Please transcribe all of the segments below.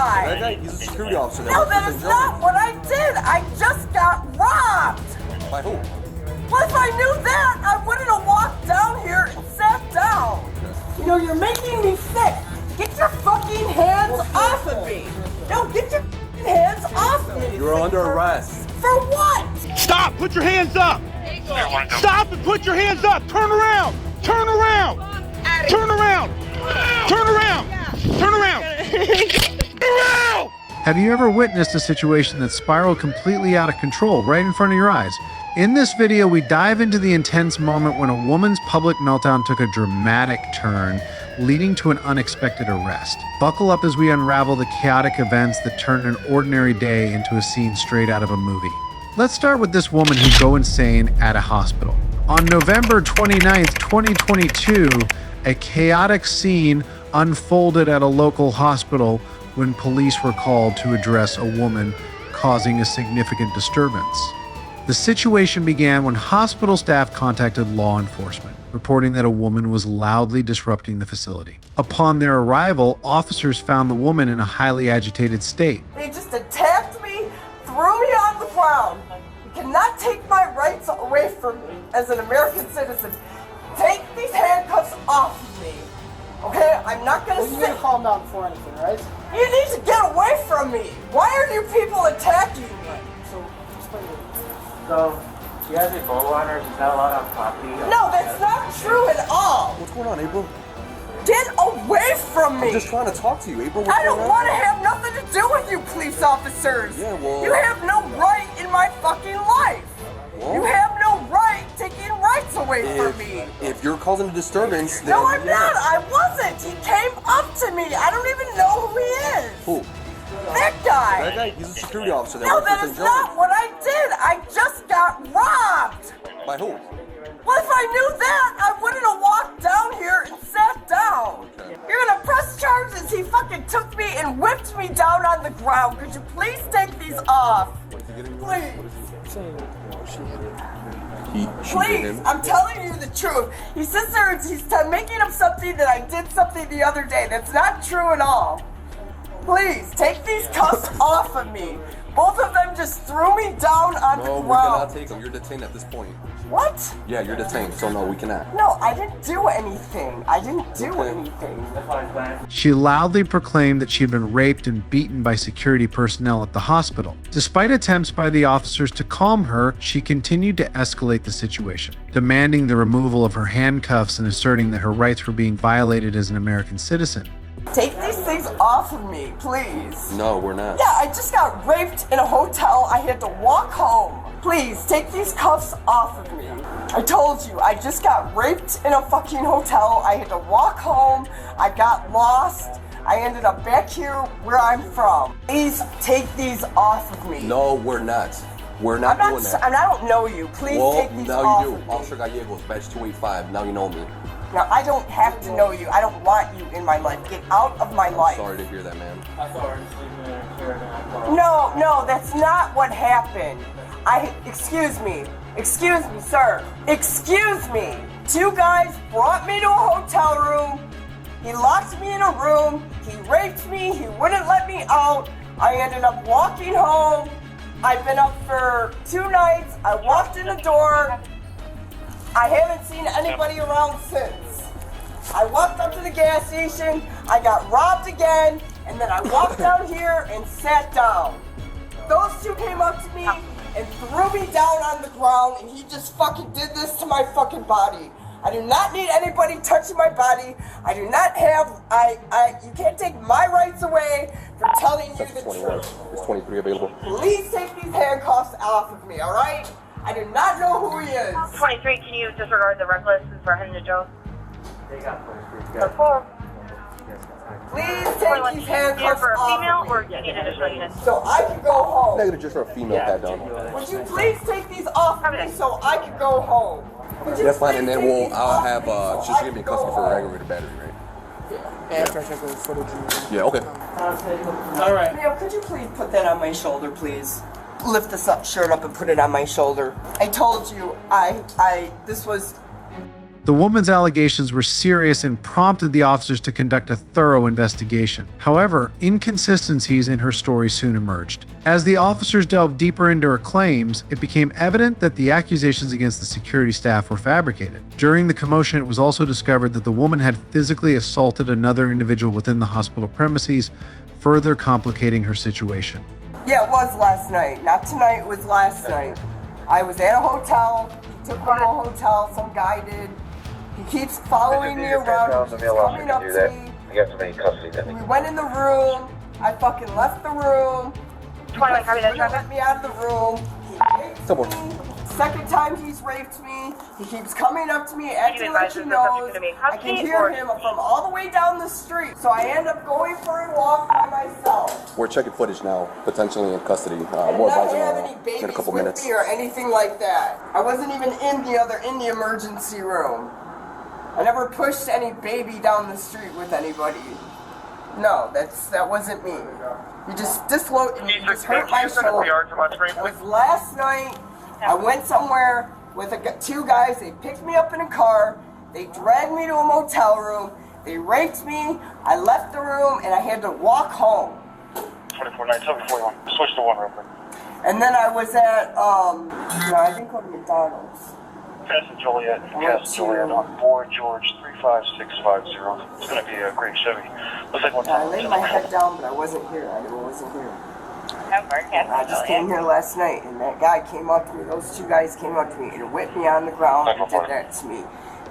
guy? That guy, he's a security officer. No, that is not what I did. I just got robbed. By who? Well, if I knew that, I wouldn't have walked down here and sat down. You know, you're making me sick. Get your fucking hands off of me. No, get your hands off me. You're under arrest. For what? Stop! Put your hands up! Stop and put your hands up! Turn around! Turn around! Turn around! Turn around! Turn around! Turn around! Have you ever witnessed a situation that spiraled completely out of control right in front of your eyes? In this video, we dive into the intense moment when a woman's public meltdown took a dramatic turn, leading to an unexpected arrest. Buckle up as we unravel the chaotic events that turned an ordinary day into a scene straight out of a movie. Let's start with this woman who'd go insane at a hospital. On November 29th, 2022, a chaotic scene unfolded at a local hospital when police were called to address a woman causing a significant disturbance. The situation began when hospital staff contacted law enforcement, reporting that a woman was loudly disrupting the facility. Upon their arrival, officers found the woman in a highly agitated state. They just attacked me, threw me on the ground. You cannot take my rights away from me as an American citizen. Take these handcuffs off of me. Okay, I'm not gonna sit. You need to calm down before anything, right? You need to get away from me. Why are you people attacking me? So, explain it. So, he has Ebola on her, he's not allowed on property. No, that's not true at all. What's going on, April? Get away from me. I'm just trying to talk to you, April. What's I don't going on? want to have nothing to do with you police officers. Yeah, well... You have no right in my fucking life. Well, you have no right taking rights away from me. If you're causing a disturbance, then... No, I'm not. I wasn't. He came up to me. I don't even know who he is. Who? That guy. That guy, he's a security officer. No, that is not what I did. I just got robbed. By who? Well, if I knew that, I wouldn't have walked down here and sat down. Okay. You're gonna press charges. He fucking took me and whipped me down on the ground. Could you please take these off? Please. Please, I'm telling you the truth. He sits there and he's making up something that I did something the other day. That's not true at all. Please, take these cuffs off of me. Both of them just threw me down on the No, ground. we cannot take them. You're detained at this point. What? Yeah, you're detained, so no, we cannot. No, I didn't do anything. I didn't do anything. She loudly proclaimed that she had been raped and beaten by security personnel at the hospital. Despite attempts by the officers to calm her, she continued to escalate the situation, demanding the removal of her handcuffs and asserting that her rights were being violated as an American citizen. Take these things off of me, please. No, we're not. Yeah, I just got raped in a hotel. I had to walk home. Please, take these cuffs off of me. I told you, I just got raped in a fucking hotel. I had to walk home. I got lost. I ended up back here where I'm from. Please take these off of me. No, we're not. We're not doing that. I don't know you. Please take these off. Now you of do. me. Officer Gallegos, badge 285. Now you know me. Now, I don't have to know you. I don't want you in my life. Get out of my life. Sorry to hear that, man. I thought we were sleeping in a chair now. No, that's not what happened. Excuse me, sir. Excuse me. Two guys brought me to a hotel room. He locked me in a room. He raped me. He wouldn't let me out. I ended up walking home. I've been up for 2 nights. I walked in the door. I haven't seen anybody around since. I walked up to the gas station, I got robbed again, and then I walked down here and sat down. Those two came up to me and threw me down on the ground, and he just fucking did this to my fucking body. I do not need anybody touching my body. I do not have, you can't take my rights away for telling you the truth. Is 23 available? Please take these handcuffs off of me, alright? I do not know who he is. 23, can you disregard the reckless for him to Joe? They got 23. The 4. Please take these handcuffs for a off female, of or me. do you need additional units? So I can go home. Negative, just for a female pat down. Would you please take these off of me so I can go home? Would you That's fine, please and then take these I'll off have, of me so she's I gonna be in can custody go for home? aggravated battery, right? After I check the footage. Yeah, okay. All right. Ma'am, could you please put that on my shoulder, please? Lift this shirt up and put it on my shoulder. I told you, this was The woman's allegations were serious and prompted the officers to conduct a thorough investigation. However, inconsistencies in her story soon emerged. As the officers delved deeper into her claims, it became evident that the accusations against the security staff were fabricated. During the commotion, it was also discovered that the woman had physically assaulted another individual within the hospital premises, further complicating her situation. Yeah, it was last night. Not tonight, it was last night. I was at a hotel. He took me to a hotel. Some guy did. He keeps following me around. He's coming up to me. I got somebody in custody. We went in the room. I fucking left the room. He wouldn't let me out of the room. He raped me. Second time he's raped me. He keeps coming up to me, acting like he knows. I can hear him from all the way down the street. So I end up going for a walk by myself. We're checking footage now, potentially in custody. I More didn't advising have any babies in a couple with minutes. me or anything like that. I wasn't even in the emergency room. I never pushed any baby down the street with anybody. No, that wasn't me. You just hurt my shoulder. That was last night. I went somewhere with two guys. They picked me up in a car. They dragged me to a motel room. They raped me. I left the room and I had to walk home. 24-9-741. Switch to 1 real quick. And then I was at I think called McDonald's. Castle Joliet on board George 35650. It's going to be a great Chevy. Looks like one I time. laid my head down, but I wasn't here. I just came here last night, and that guy came up to me. Those two guys came up to me and whipped me on the ground and did that to me.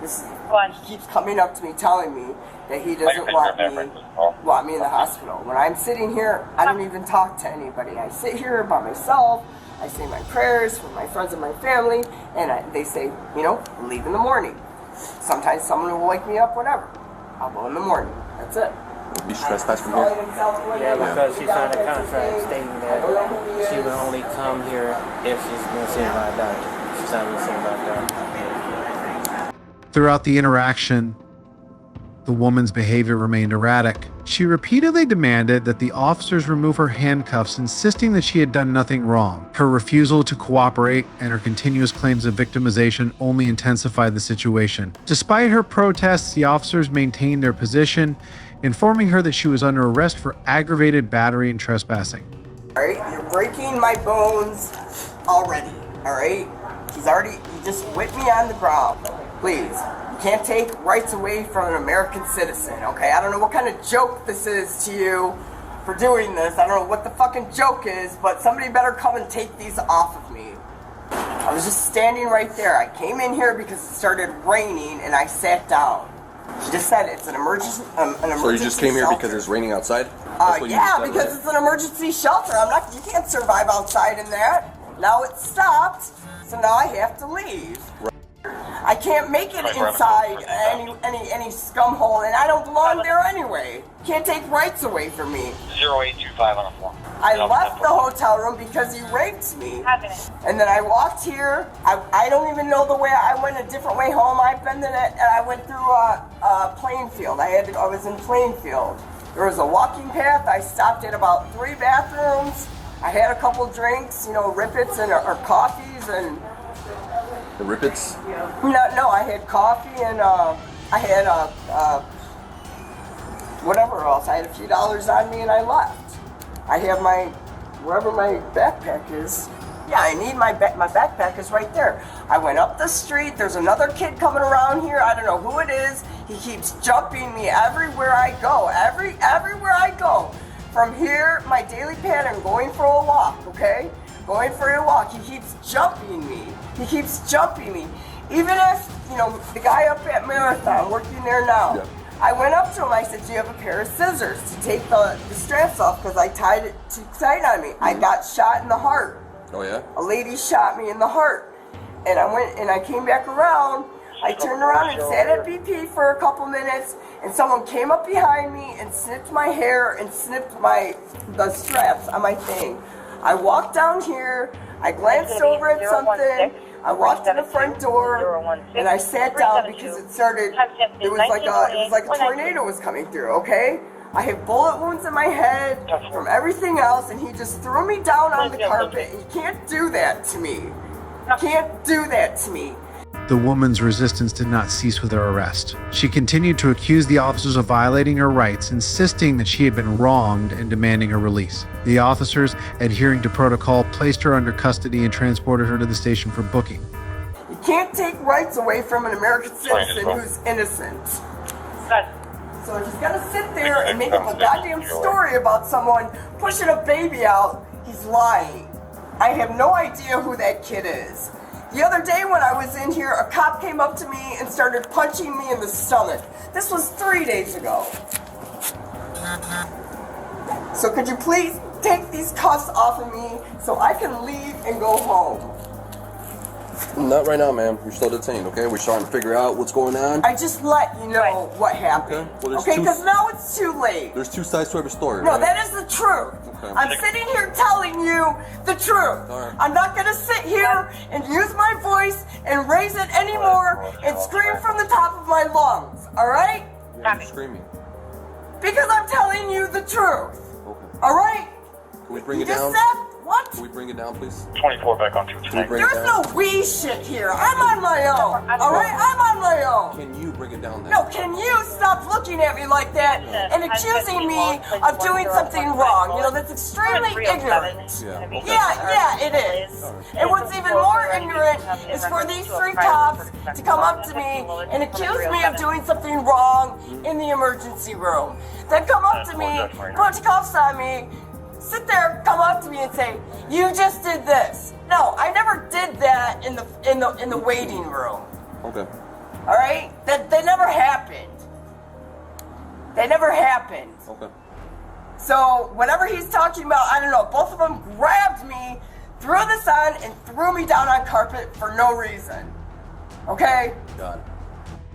He keeps coming up to me, telling me that he doesn't want me in the hospital. When I'm sitting here, I don't even talk to anybody. I sit here by myself. I say my prayers for my friends and my family, and they say, leave in the morning. Sometimes someone will wake me up, whatever. I'll go in the morning. That's it. Be stressed out from here. Yeah, because she signed a contract stating that she will only come here if she's been seen by a doctor. She's not been seen by a doctor. Throughout the interaction, the woman's behavior remained erratic. She repeatedly demanded that the officers remove her handcuffs, insisting that she had done nothing wrong. Her refusal to cooperate and her continuous claims of victimization only intensified the situation. Despite her protests, the officers maintained their position, informing her that she was under arrest for aggravated battery and trespassing. Alright, you're breaking my bones already, alright? You just whipped me on the ground. Please. You can't take rights away from an American citizen, okay? I don't know what kind of joke this is to you for doing this. I don't know what the fucking joke is, but somebody better come and take these off of me. I was just standing right there. I came in here because it started raining and I sat down. She just said it's an emergency. So you just came here because it's raining outside? Yeah, because it's an emergency shelter. You can't survive outside in that. Now it's stopped, so now I have to leave. Right. I can't make it inside any scum hole, and I don't belong there anyway. Can't take rights away from me. 0825 on the floor. I left the hotel room because he raped me. And then I walked here. I don't even know the way. I went a different way home. I went through Plainfield. I was in Plainfield. There was a walking path. I stopped at about 3 bathrooms. I had a couple drinks, Rippets or coffees and... The Rippets? No, I had coffee and I had whatever else. I had a few dollars on me and I left. I have wherever my backpack is. Yeah, I need my backpack is right there. I went up the street. There's another kid coming around here. I don't know who it is. He keeps jumping me everywhere I go. Everywhere I go. From here, my daily pattern, going for a walk, okay? Going for a walk. He keeps jumping me. Even if, the guy up at Marathon, working there now, yeah. I went up to him, I said, do you have a pair of scissors to take the straps off because I tied it too tight on me. Mm-hmm. I got shot in the heart. Oh, yeah? A lady shot me in the heart. And I went and I came back around. I turned around and sat at BP for a couple minutes, and someone came up behind me and snipped my hair and snipped the straps on my thing. I walked down here, I glanced over at something, I walked to the front door, and I sat down because it was like a tornado was coming through, okay? I have bullet wounds in my head from everything else, and he just threw me down on the carpet. You can't do that to me. You can't do that to me. The woman's resistance did not cease with her arrest. She continued to accuse the officers of violating her rights, insisting that she had been wronged and demanding her release. The officers, adhering to protocol, placed her under custody and transported her to the station for booking. You can't take rights away from an American citizen who's innocent. So he's gonna sit there and make up a goddamn story about someone pushing a baby out. He's lying. I have no idea who that kid is. The other day when I was in here, a cop came up to me and started punching me in the stomach. This was 3 days ago. So could you please take these cuffs off of me so I can leave and go home? Not right now, ma'am. You're still detained, okay? We're trying to figure out what's going on. I just let you know what happened. Okay, well, Because now it's too late. There's two sides to every story, No, right? that is the truth. Okay. I'm sitting here telling you the truth. Right. I'm not going to sit here and use my voice and raise it anymore and scream from the top of my lungs, all right? You're screaming. Because I'm telling you the truth, Okay. all right? Can we bring You it just down? said what? Can we bring it down, please? 24 back on Can we 210. bring it There's down? no we shit here. I'm on my own, all right? I'm on my own. Can you bring it down then? No, can you stop looking at me like that and accusing me of doing something wrong? You know, that's extremely ignorant. Yeah, it is. And what's even more ignorant is for these three cops to come up to me and accuse me of doing something wrong in the emergency room. Then come up to me, put cuffs on me, sit there, come up to me and say, "You just did this." No, I never did that in the waiting room. Okay. All right? That never happened. That never happened. Okay. So whatever he's talking about, I don't know. Both of them grabbed me, threw this on, and threw me down on carpet for no reason. Okay? Got it.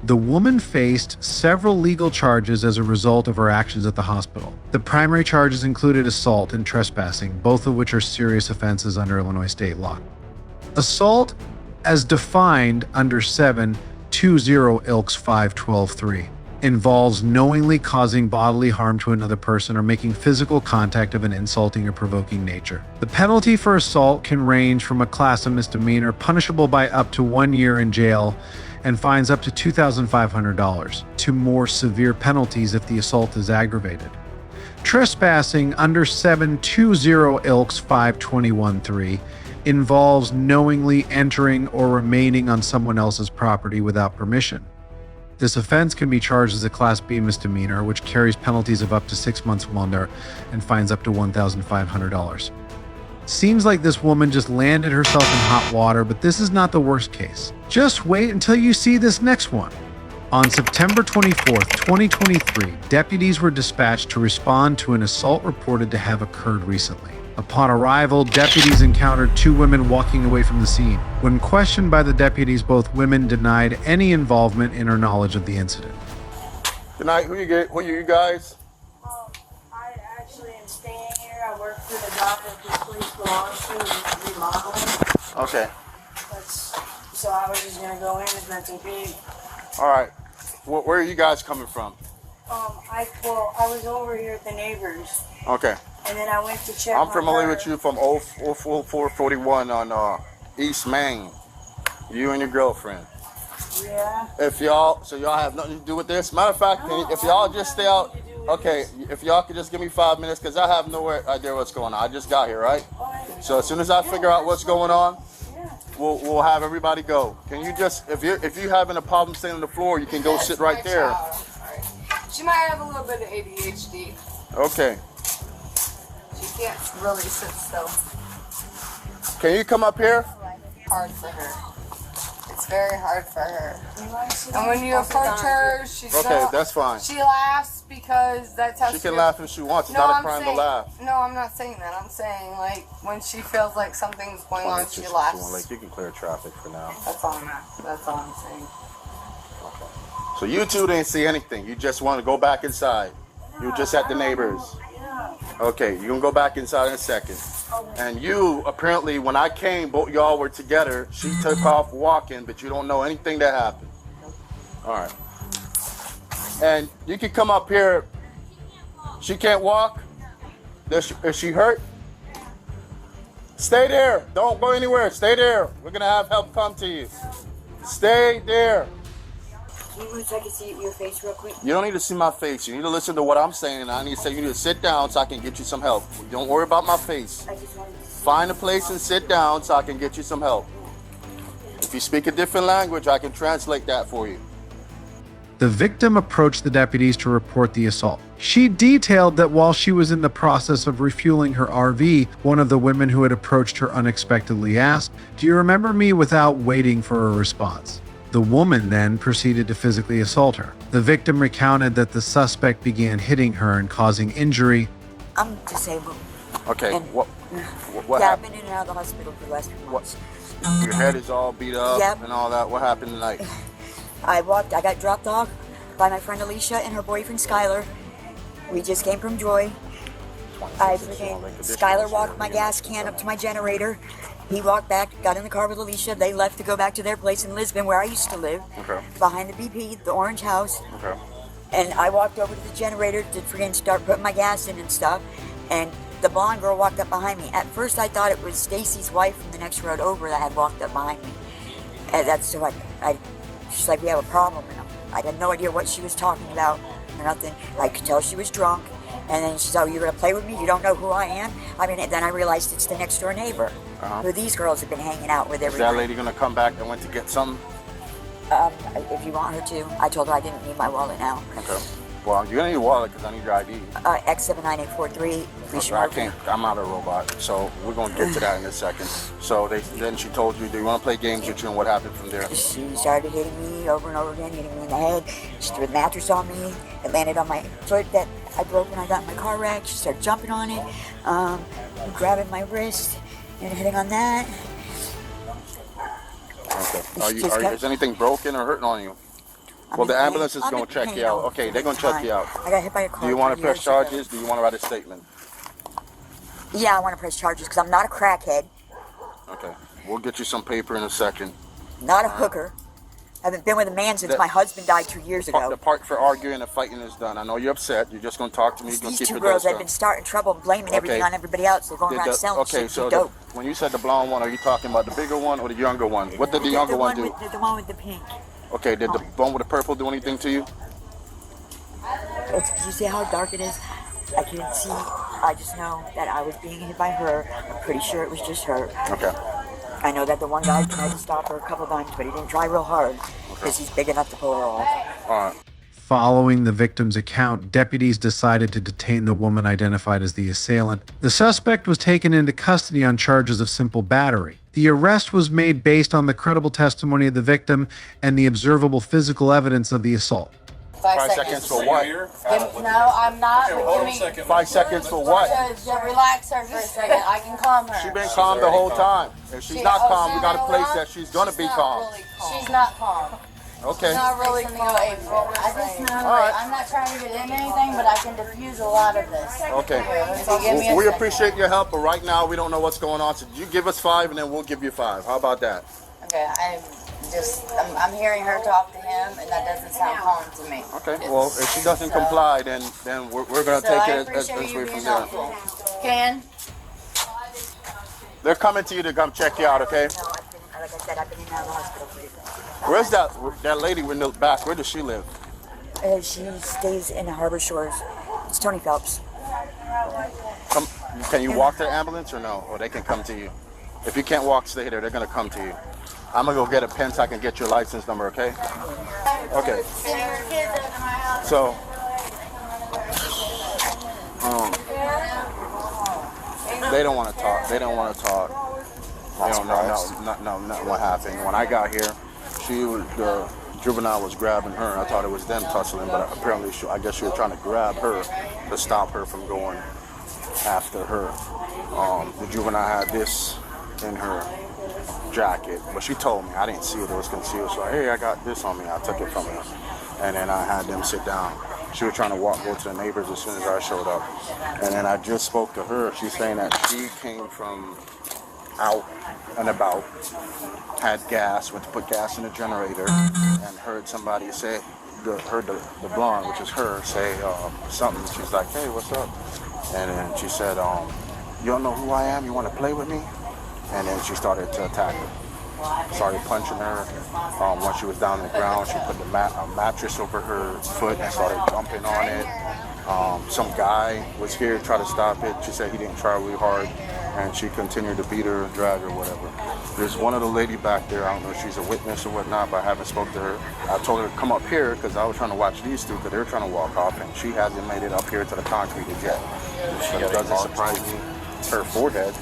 The woman faced several legal charges as a result of her actions at the hospital. The primary charges included assault and trespassing, both of which are serious offenses under Illinois state law. Assault, as defined under 720 Ilks 512.3, involves knowingly causing bodily harm to another person or making physical contact of an insulting or provoking nature. The penalty for assault can range from a class of misdemeanor punishable by up to 1 year in jail and fines up to $2,500 to more severe penalties if the assault is aggravated. Trespassing under 720 Ilks 521.3 involves knowingly entering or remaining on someone else's property without permission. This offense can be charged as a Class B misdemeanor, which carries penalties of up to 6 months longer and fines up to $1,500. Seems like this woman just landed herself in hot water, but this is not the worst case. Just wait until you see this next one. On September 24th, 2023, deputies were dispatched to respond to an assault reported to have occurred recently. Upon arrival, deputies encountered two women walking away from the scene. When questioned by the deputies, both women denied any involvement in or knowledge of the incident. Good night. Who you guys? I actually am staying here. I work for the job that this place belongs to, which is remodeling. Okay. So I was just gonna go in if that's okay. All right. Where are you guys coming from? I was over here at the neighbors, Okay. and then I went to check. I'm familiar with you from 0441 on East Main. You and your girlfriend. Yeah. So y'all have nothing to do with this. Matter of fact, if y'all just stay out. Okay, if y'all could just give me 5 minutes, because I have no idea what's going on. I just got here, right? So as soon as I figure out what's going on, we'll have everybody go. Can you just, if you having a problem sitting on the floor, you can go sit right there. She might have a little bit of ADHD. Okay. She can't really sit still. Can you come up here? Hard for her. It's very hard for her. And when you approach her, she's Okay, that's fine. She laughs because that's how she can laugh if she wants. It's No, not a I'm crime saying, to laugh. No, I'm not saying that. I'm saying like when she feels like something's going on, she laughs. Like you can clear traffic for now. That's all I'm saying. Okay. So you two didn't see anything. You just want to go back inside. You were just at the neighbors. Okay, you can go back inside in a second. And you, apparently, when I came, both y'all were together. She took off walking, but you don't know anything that happened. All right. And you can come up here. She can't walk? Is she hurt? Stay there. Don't go anywhere. Stay there. We're going to have help come to you. Stay there. Can you move so I can see your face real quick? You don't need to see my face. You need to listen to what I'm saying. And I need to say you need to sit down so I can get you some help. Don't worry about my face. I just wanted to Find a place and sit down so I can get you some help. If you speak a different language, I can translate that for you. The victim approached the deputies to report the assault. She detailed that while she was in the process of refueling her RV, one of the women who had approached her unexpectedly asked, "Do you remember me?" without waiting for a response. The woman then proceeded to physically assault her. The victim recounted that the suspect began hitting her and causing injury. I'm disabled. Okay, And- what Yeah, I've happened? been in and out of the hospital for the last few months. Your head is all beat up Yep. and all that. What happened tonight? I got dropped off by my friend Alicia and her boyfriend Skylar. We just came from Joy. Skylar walked my gas can up to my generator. He walked back, got in the car with Alicia. They left to go back to their place in Lisbon, where I used to live, Okay. behind the BP, the orange house. Okay. And I walked over to the generator to freaking start putting my gas in and stuff. And the blonde girl walked up behind me. At first, I thought it was Stacy's wife from the next road over that had walked up behind me. And that's so she's like, "We have a problem." And I had no idea what she was talking about or nothing. I could tell she was drunk. And then she's, "Oh, you're gonna play with me? You don't know who I am?" I mean, and then I realized it's the next door neighbor, who these girls have been hanging out with every Is that night. lady gonna come back and went to get something? If you want her to, I told her I didn't need my wallet now. Okay. Well, you're gonna need a wallet because I need your ID. X79843. I can't. I'm not a robot, so we're gonna get to that in a second. So then she told you, "Do you want to play games with you?" And what happened from there? She started hitting me over and over again, hitting me in the head. She threw the mattress on me. It landed on my foot that I broke when I got in my car wreck. She started jumping on it, grabbing my wrist and hitting on that. Okay. Is anything broken or hurting on you? Well, the ambulance is going to check you out. Okay, they're going to check you out. I got hit by a car. Do you want to press charges? Do you want to write a statement? Yeah, I want to press charges because I'm not a crackhead, Okay. We'll get you some paper in a second. not a hooker. I haven't been with a man since my husband died 2 years ago. The part for arguing and fighting is done. I know you're upset. You're just going to talk to me. You're going to These keep two your girls dust have been starting trouble and blaming everything on everybody else. They're going around selling shit so dope. when you said the blonde one, are you talking about the bigger one or the younger one? What did the younger one do? The one with the pink. Okay, did the one with the purple do anything to you? You see how dark it is? I can't see. I just know that I was being hit by her. I'm pretty sure it was just her. Okay. I know that the one guy tried to stop her a couple times, but he didn't try real hard because he's big enough to pull her off. All right. Following the victim's account, deputies decided to detain the woman identified as the assailant. The suspect was taken into custody on charges of simple battery. The arrest was made based on the credible testimony of the victim and the observable physical evidence of the assault. 5 seconds for what? No, I'm not. But give me 5 seconds for what? Just relax her for a second. I can calm her. She's been calm the whole time. If she's not calm, we got to place that she's going to be calm. She's not calm. Okay. She's not really calm. I just know that I'm not trying to get into anything, but I can diffuse a lot of this. Okay. If you give me a We second. appreciate your help, but right now we don't know what's going on. So you give us 5 and then we'll give you 5. How about that? Okay, I'm hearing her talk to him, and that doesn't sound calm to me. Okay. Well, if she doesn't comply, then we're going to take it as you way being from there. helpful. Ken? They're coming to you to come check you out, okay? No, like I said, I've been in and out of the hospital for years. Where's that lady in the back? Where does she live? She stays in Harbor Shores. It's Tony Phelps. Can you walk to the ambulance or no? Or they can come to you? If you can't walk, stay there. They're going to come to you. I'm going to go get a pen so I can get your license number, okay? Okay. So, they don't want to talk. They don't want to talk. They don't know nothing what happened. When I got here, the juvenile was grabbing her. I thought it was them tussling, but apparently I guess she was trying to grab her to stop her from going after her. The juvenile had this in her jacket, but she told me, I didn't see it was concealed, so hey, I got this on me. I took it from her, and then I had them sit down. She was trying to go to the neighbors as soon as I showed up, and then I just spoke to her. She's saying that she came from out and about, had gas, went to put gas in the generator, and heard somebody say, heard the blonde, which is her, say something. She's like, hey, what's up? And then she said, you don't know who I am? You want to play with me? And then she started to attack her. started punching her. When she was down on the ground, she put the mattress over her foot and started jumping on it. Some guy was here to try to stop it. She said he didn't try really hard, and she continued to beat her, drag her, whatever. There's one of the lady back there. I don't know if she's a witness or whatnot, but I haven't spoke to her. I told her to come up here because I was trying to watch these two because they were trying to walk off, and she hasn't made it up here to the concrete yet. But it doesn't surprise me. Her forehead.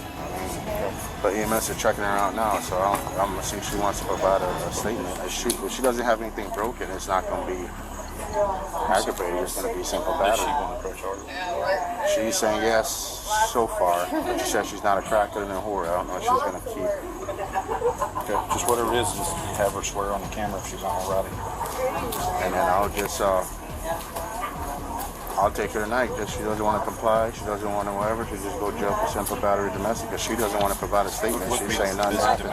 But EMS are checking her out now, so I'm gonna see if she wants to provide a statement. If she doesn't have anything broken, it's not gonna be aggravated. It's gonna be simple battery. She's saying yes so far, but she says she's not a cracker and a whore. I don't know if she's gonna keep. Okay, just whatever it is, just have her swear on the camera if she's on already. And then I'll just I'll take her tonight. Just she doesn't want to comply. She doesn't want to whatever. She just go jail for simple battery domestic because she doesn't want to provide a statement. She's saying nothing happened.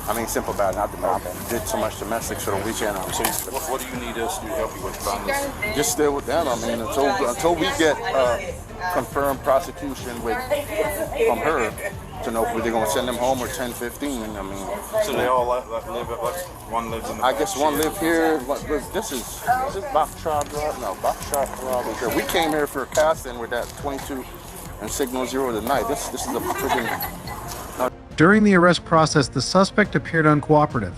I mean simple battery, not domestic. Did so much domestic so the weekend. So what do you need us to help you with on this? Just stay with them. I mean until we get confirmed prosecution from her to know if they're going to send them home or 10-15. I mean. So they all live one lives in the. I guess one live here. This is Bachshot Drive? No, Bachshot Drive. We came here for a casting with that 22 and signal 0 tonight. This is a freaking. During the arrest process, the suspect appeared uncooperative,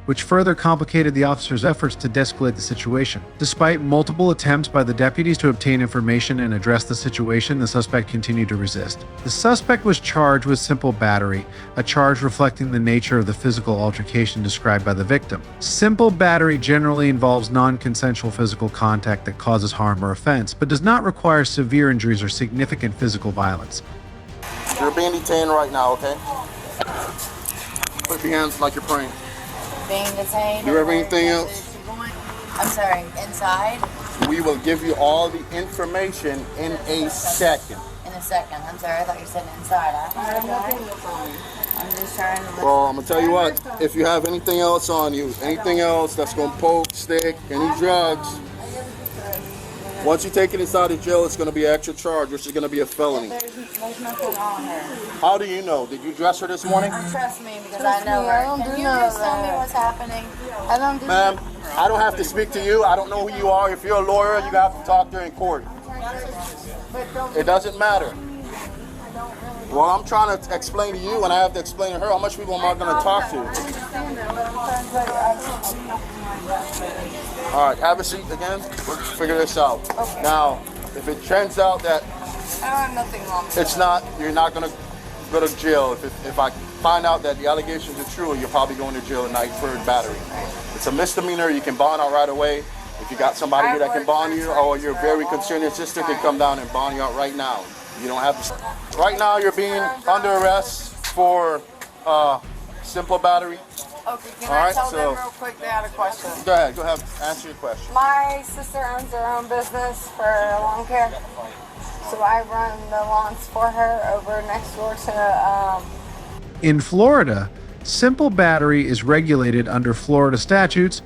which further complicated the officer's efforts to de-escalate the situation. Despite multiple attempts by the deputies to obtain information and address the situation, the suspect continued to resist. The suspect was charged with simple battery, a charge reflecting the nature of the physical altercation described by the victim. Simple battery generally involves non-consensual physical contact that causes harm or offense, but does not require severe injuries or significant physical violence. You're being detained right now, okay? Put your hands like you're praying. Being detained. Do you have anything else? I'm sorry, inside? We will give you all the information in a second. In a second. I'm sorry, I thought you said inside. I'm just trying to listen. Well, I'm going to tell you what, if you have anything else on you, anything else that's going to poke, stick, any drugs, once you take it inside the jail, it's going to be an extra charge, which is going to be a felony. There's nothing on her. How do you know? Did you dress her this morning? Trust me, because I know her. Can you just tell me what's happening? I don't do Ma'am, I don't have to speak to you. I don't know who you are. If you're a lawyer, you have to talk to her in court. It doesn't matter. Well, I'm trying to explain to you, and I have to explain to her how much people am I going to talk to. All right, have a seat again. We'll figure this out. Okay. Now, if it turns out that I have nothing wrong with it's not, you're not going to go to jail. If I find out that the allegations are true, you're probably going to jail tonight for battery. It's a misdemeanor. You can bond out right away. If you got somebody here that can bond you, or you're very concerned, your sister can come down and bond you out right now. You don't have to. Right now, you're being under arrest for simple battery. Okay, can I tell them real quick they had a question? Go ahead, answer your question. My sister owns her own business for lawn care, so I run the lawns for her over next door to. In Florida, simple battery is regulated under Florida statutes,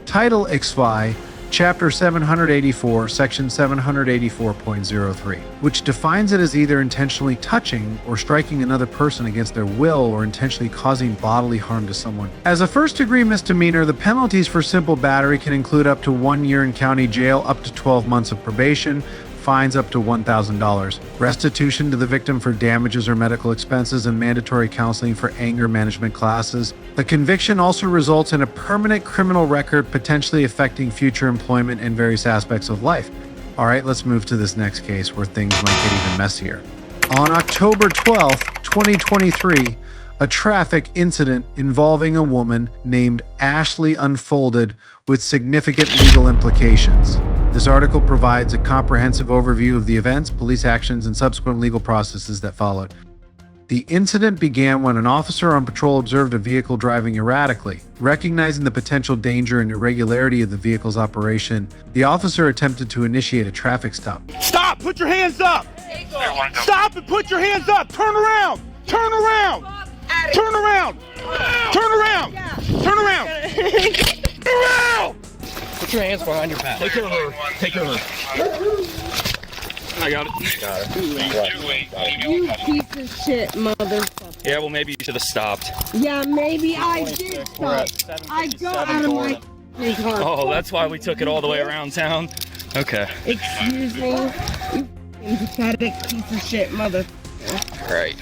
Title XVI, Chapter 784, Section 784.03, which defines it as either intentionally touching or striking another person against their will or intentionally causing bodily harm to someone. As a first-degree misdemeanor, the penalties for simple battery can include up to 1 year in county jail, up to 12 months of probation, fines up to $1,000, restitution to the victim for damages or medical expenses, and mandatory counseling for anger management classes. The conviction also results in a permanent criminal record, potentially affecting future employment and various aspects of life. All right, let's move to this next case where things might get even messier. On October 12th, 2023, a traffic incident involving a woman named Ashley unfolded with significant legal implications. This article provides a comprehensive overview of the events, police actions, and subsequent legal processes that followed. The incident began when an officer on patrol observed a vehicle driving erratically. Recognizing the potential danger and irregularity of the vehicle's operation, the officer attempted to initiate a traffic stop. Stop! Put your hands up! Stop and put your hands up! Turn around! Turn around! Turn around! Turn around! Turn around! Turn around! Put your hands behind your back. Take care of her. Take care of her. I got it. Got it. You piece of shit, motherfucker. Yeah, well, maybe you should have stopped. Yeah, maybe I did stop. I got out of my car. Oh, that's why we took it all the way around town? Okay. Excuse me? You pathetic piece of shit mother. Right.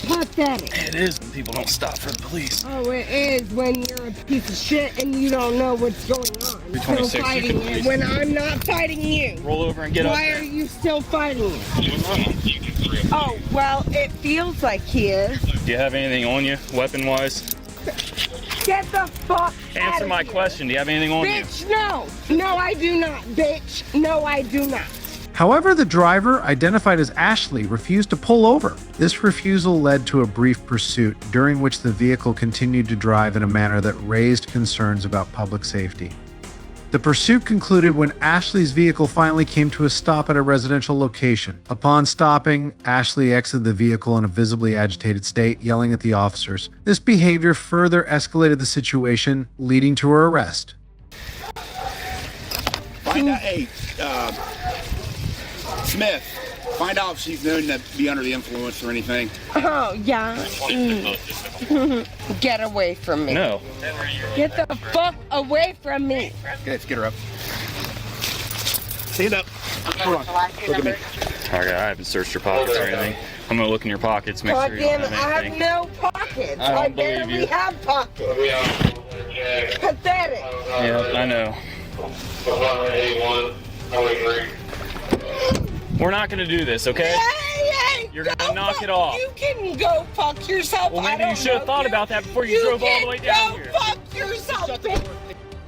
Pathetic. It is when people don't stop for the police. Oh, it is when you're a piece of shit and you don't know what's going on. You're 26, still fighting it when I'm not fighting you. Roll over and get up. Why are you still fighting it? Oh, well, it feels like he is. Do you have anything on you, weapon-wise? Get the fuck Answer my question. Do you have anything on you? Bitch, no. No, I do not, bitch. No, I do not. However, the driver, identified as Ashley, refused to pull over. This refusal led to a brief pursuit, during which the vehicle continued to drive in a manner that raised concerns about public safety. The pursuit concluded when Ashley's vehicle finally came to a stop at a residential location. Upon stopping, Ashley exited the vehicle in a visibly agitated state, yelling at the officers. This behavior further escalated the situation, leading to her arrest. Find out, hey, Smith, find out if she's known to be under the influence or anything. Oh, yeah. Get away from me. No. Get the fuck away from me. Okay, let's get her up. Stand up. Hold on. Look at me. Okay, I haven't searched your pockets or anything. I'm gonna look in your pockets, make God sure you don't damn it, have I anything. have no pockets. I don't believe barely you. have pockets. Pathetic. Yeah, I know. We're not gonna do this, okay? Hey, You're gonna knock it off. You can go fuck yourself. Well, maybe you should have thought about that before you drove all the way down here. You can go fuck yourself.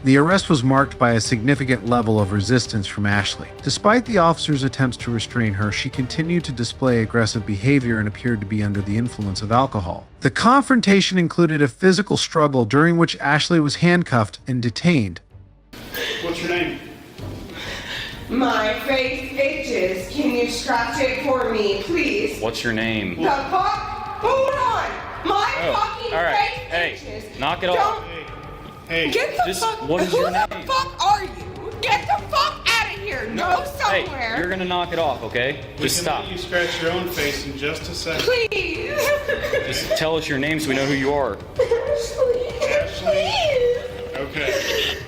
The arrest was marked by a significant level of resistance from Ashley. Despite the officer's attempts to restrain her, she continued to display aggressive behavior and appeared to be under the influence of alcohol. The confrontation included a physical struggle during which Ashley was handcuffed and detained. What's your name? My face itches. Can you scratch it for me, please? What's your name? The fuck? Hold on. My fucking all right. face Hey, itches. knock it off. Hey, Get the just, fuck. what is Who your the name? fuck are you? Get the fuck out of here. Go somewhere. Hey, you're gonna knock it off, okay? Just stop. You scratch your own face in just a second. Please. Just tell us your name so we know who you are. Ashley. Okay.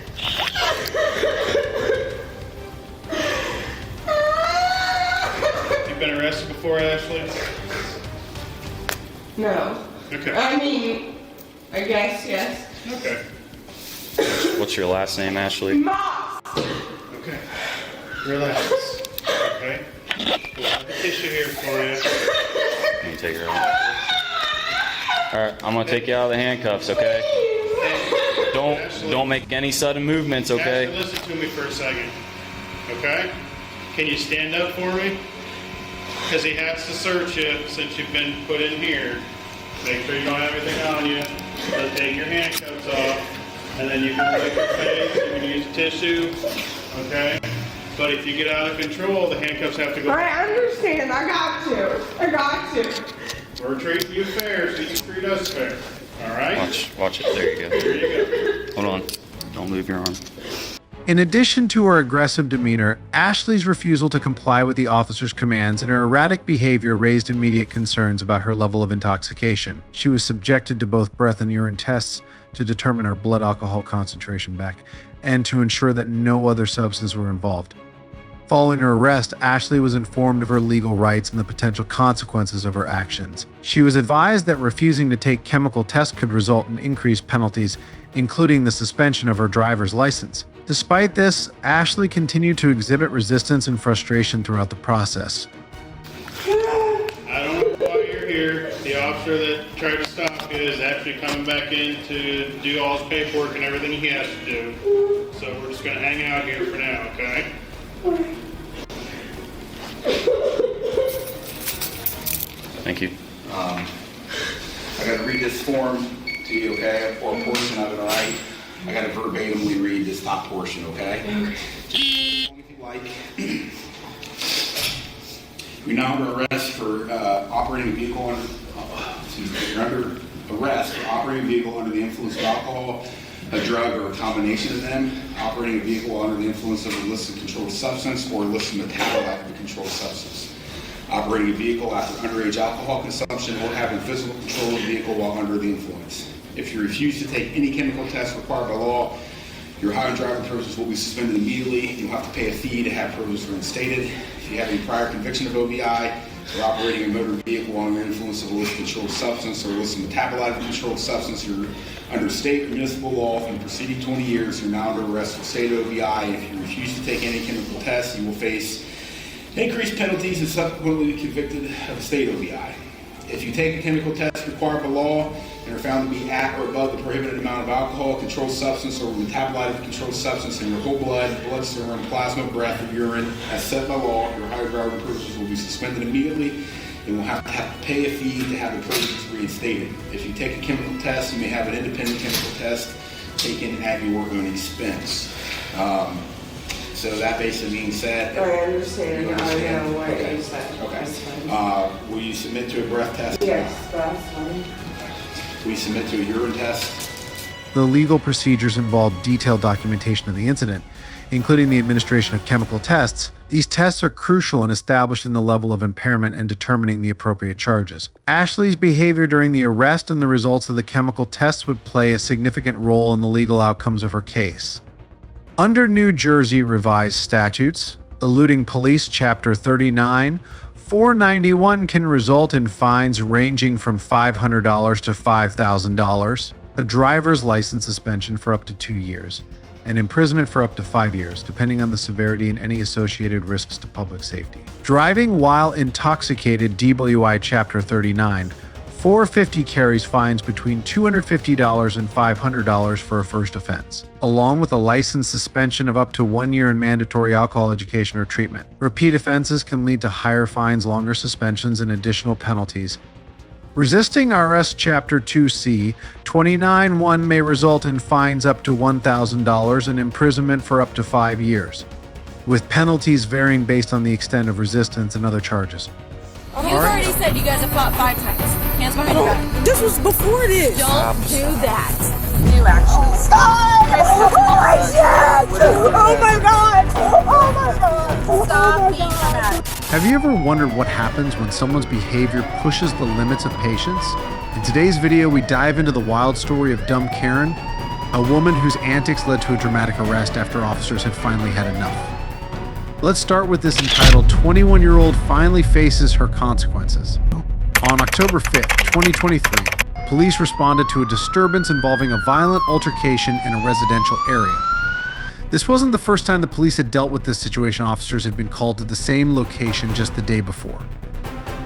You've been arrested before, Ashley? No. Okay. I mean, I guess yes. Okay. What's your last name, Ashley? Moss. Okay. Relax. Okay. We'll have the tissue here for you. Let me take her out. Alright, I'm gonna take you out of the handcuffs, okay? Don't make any sudden movements, okay? Ashley, listen to me for a second. Okay? Can you stand up for me? Because he has to search you since you've been put in here. Make sure you don't have anything on you. So take your handcuffs off, and then you can wipe your face, you can use tissue, okay? But if you get out of control, the handcuffs have to go. I understand. I got to. We're treating you fair, so you can treat us fair. All right? Watch it. There you go. There you go. Hold on. Don't move your arm. In addition to her aggressive demeanor, Ashley's refusal to comply with the officer's commands and her erratic behavior raised immediate concerns about her level of intoxication. She was subjected to both breath and urine tests to determine her blood alcohol concentration back and to ensure that no other substances were involved. Following her arrest, Ashley was informed of her legal rights and the potential consequences of her actions. She was advised that refusing to take chemical tests could result in increased penalties, including the suspension of her driver's license. Despite this, Ashley continued to exhibit resistance and frustration throughout the process. I don't know why you're here. The officer that tried to stop you is actually coming back in to do all his paperwork and everything he has to do. So we're just going to hang out here for now, okay? Thank you. I got to read this form to you, okay? Or a portion of it, all right? I got to verbatimly read this top portion, okay? If you like. You're now under arrest for operating a vehicle under, you're under arrest for operating a vehicle under the influence of alcohol, a drug, or a combination of them, operating a vehicle under the influence of an illicit controlled substance or illicit metabolite of a controlled substance. operating a vehicle after underage alcohol consumption, or having physical control of the vehicle while under the influence. If you refuse to take any chemical tests required by law, your highway driving privileges will be suspended immediately. You'll have to pay a fee to have privileges reinstated. If you have a prior conviction of OVI, or operating a motor vehicle under the influence of illicit controlled substance or illicit metabolite of a controlled substance, you're under state or municipal law for the preceding 20 years, you're now under arrest for state OVI. And if you refuse to take any chemical tests, you will face increased penalties and subsequently be convicted of a state OVI. If you take a chemical test required by law and are found to be at or above the prohibited amount of alcohol, controlled substance, or metabolite of a controlled substance in your whole blood, serum, plasma, breath, or urine, as set by law, your highway driving privileges will be suspended immediately and will have to pay a fee to have the privileges reinstated. If you take a chemical test, you may have an independent chemical test taken at your own expense. So that basically being said, I understand. I know what okay. you said. Okay. Will you submit to a breath test? Yes, that's fine. Will you submit to a urine test? The legal procedures involve detailed documentation of the incident, including the administration of chemical tests. These tests are crucial in establishing the level of impairment and determining the appropriate charges. Ashley's behavior during the arrest and the results of the chemical tests would play a significant role in the legal outcomes of her case. Under New Jersey revised statutes, eluding police Chapter 39, 491 can result in fines ranging from $500 to $5,000, a driver's license suspension for up to 2 years, and imprisonment for up to 5 years, depending on the severity and any associated risks to public safety. Driving while intoxicated, DWI Chapter 39, 450 carries fines between $250 and $500 for a first offense, along with a license suspension of up to 1 year in mandatory alcohol education or treatment. Repeat offenses can lead to higher fines, longer suspensions, and additional penalties. Resisting arrest Chapter 2C, 29-1 may result in fines up to $1,000 and imprisonment for up to 5 years, with penalties varying based on the extent of resistance and other charges. You've already said you guys have fought 5 times. Hands behind your back. This was before this. Don't do that. You actually stop! Oh my shit! Oh my god! Oh my god! Stop being mad. Have you ever wondered what happens when someone's behavior pushes the limits of patience? In today's video, we dive into the wild story of Dumb Karen, a woman whose antics led to a dramatic arrest after officers had finally had enough. Let's start with this entitled 21-year-old finally faces her consequences. On October 5th, 2023, police responded to a disturbance involving a violent altercation in a residential area. This wasn't the first time the police had dealt with this situation. Officers had been called to the same location just the day before.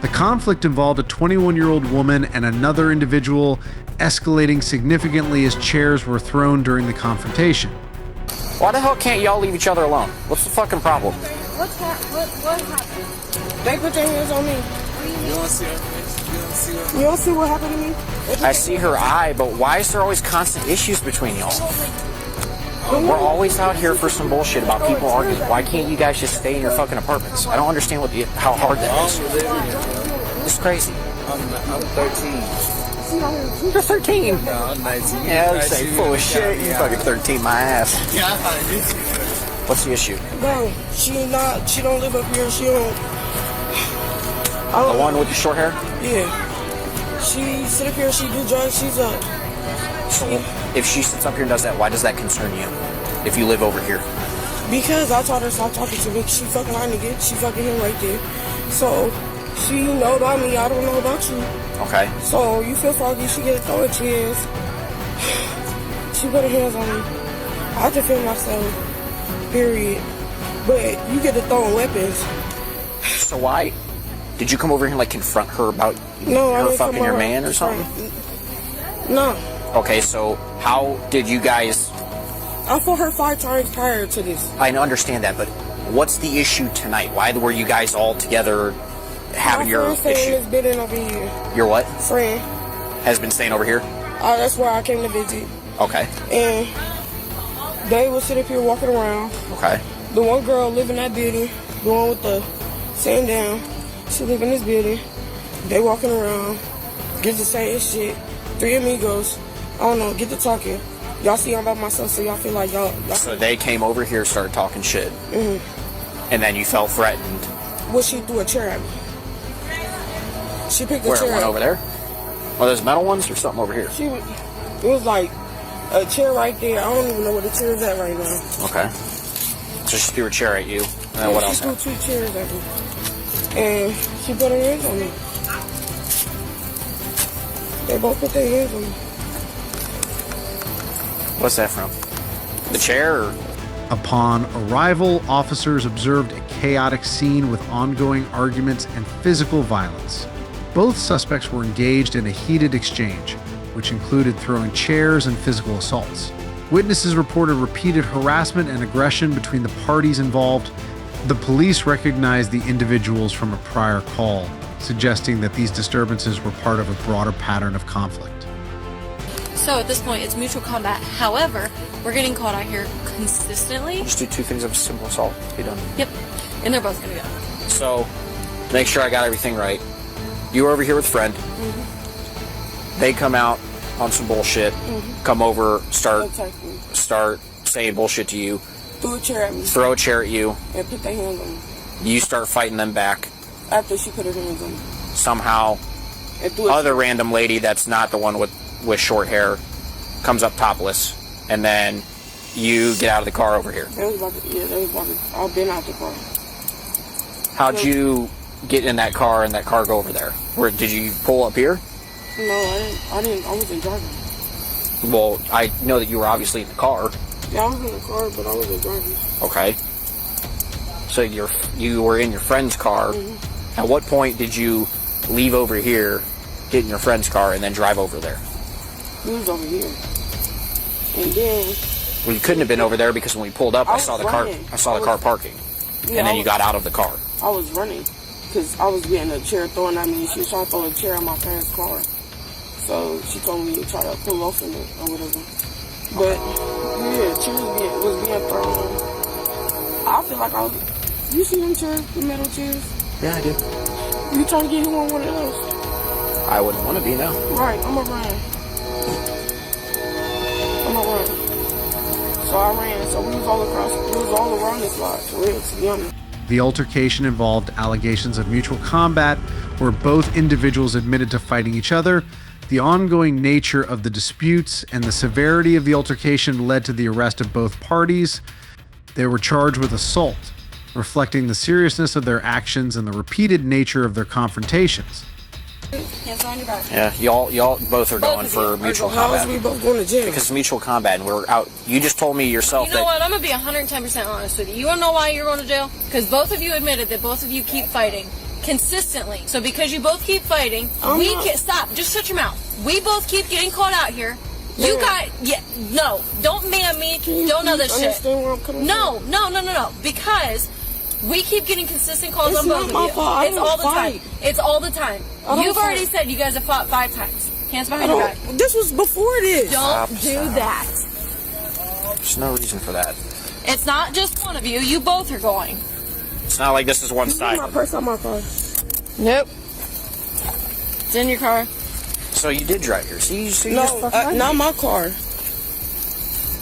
The conflict involved a 21-year-old woman and another individual, escalating significantly as chairs were thrown during the confrontation. Why the hell can't y'all leave each other alone? What's the fucking problem? What happened? They put their hands on me. You don't see her? You don't see what happened to me? I see her eye, but why is there always constant issues between y'all? We're always out here for some bullshit about people arguing. Why can't you guys just stay in your fucking apartments? I don't understand how hard that is. It's crazy. I'm 13. You're 13? No, I'm 19. Yeah, you say full of shit. You fucking 13 my ass. Yeah, I find it. What's the issue? Bro, she don't live up here. She don't. The one with the short hair? Yeah. She sit up here, she do drugs, she's up. So if she sits up here and does that, why does that concern you? If you live over here? Because I told her to stop talking to me. She fucking my nigga. She fucking him right there. So she know about me. I don't know about you. Okay. So you feel foggy. She get to throw her chairs. She put her hands on me. I defend myself. Period. But you get to throwing weapons. So why? Did you come over here and like confront her about her fucking your man or something? No. Okay, so how did you guys... I fought her 5 times prior to this. I understand that, but what's the issue tonight? Why were you guys all together having your issue? My friend has been in over here. Your what? Friend. Has been staying over here? That's where I came to visit. Okay. And they would sit up here walking around. Okay. The one girl live in that building, the one with the sitting down, she live in this building. They walking around, get to say shit. 3 amigos, I don't know, get to talking. Y'all see I'm by myself, so y'all feel like y'all. So they came over here, started talking shit. Mm-hmm. And then you felt threatened. Well, she threw a chair at me. She picked the Where, chair one up. over there? Are those metal ones or something over here? It was like a chair right there. I don't even know where the chair is at right now. Okay. So she threw a chair at you. And then what else She threw happened? 2 chairs at me. And she put her hands on me. They both put their hands on me. What's that from? The chair or? Upon arrival, officers observed a chaotic scene with ongoing arguments and physical violence. Both suspects were engaged in a heated exchange, which included throwing chairs and physical assaults. Witnesses reported repeated harassment and aggression between the parties involved. The police recognized the individuals from a prior call, suggesting that these disturbances were part of a broader pattern of conflict. So at this point, it's mutual combat. However, we're getting caught out here consistently. Just do 2 things of simple assault. Be done. Yep. And they're both gonna go. So, make sure I got everything right. You were over here with a friend. They come out on some bullshit. Come over, start saying bullshit to you. Threw a chair at me. Throw a chair at you. And put their hands on me. You start fighting them back. After she put her hands on me. Somehow, other random lady that's not the one with short hair comes up topless, and then you get out of the car over here. They was about to, I've been out the car. How'd you get in that car and that car go over there? Where did you pull up here? No, I didn't. I wasn't driving. Well, I know that you were obviously in the car. Yeah, I was in the car, but I wasn't driving. Okay. So you were in your friend's car. At what point did you leave over here, get in your friend's car, and then drive over there? He was over here. And then... Well, you couldn't have been over there because when we pulled up, I saw the car parking. Yeah, and then you got out of the car. I was running because I was getting a chair thrown at me. She was trying to throw a chair at my parents' car. So she told me to try to pull off in it or whatever. But, yeah, chairs was being thrown. I feel like I was... You see them chairs, the metal chairs? Yeah, I do. You trying to get him on one of those? I wouldn't want to be now. Right, I'm gonna run. So I ran, so we was all around this lot, for real, to be honest. The altercation involved allegations of mutual combat, where both individuals admitted to fighting each other. The ongoing nature of the disputes and the severity of the altercation led to the arrest of both parties. They were charged with assault, reflecting the seriousness of their actions and the repeated nature of their confrontations. Hands on your back. Yeah, y'all both are going for mutual combat. How is we both going to jail? Because it's mutual combat, and we're out. You just told me yourself You know what? I'm going to be 110% honest with you. You want to know why you're going to jail? Because both of you admitted that both of you keep fighting consistently. So because you both keep fighting, we can't stop. Just shut your mouth. We both keep getting caught out here. You no, don't man me. Don't know this shit. No. Because we keep getting consistent calls on both of you. It's all the time. It's all the time. You've already said you guys have fought 5 times. Hands behind your back. This was before this. Don't do that. There's no reason for that. It's not just one of you. You both are going. It's not like this is one side. My purse on my car. Nope. It's in your car. So you did drive here. See, No, not my car.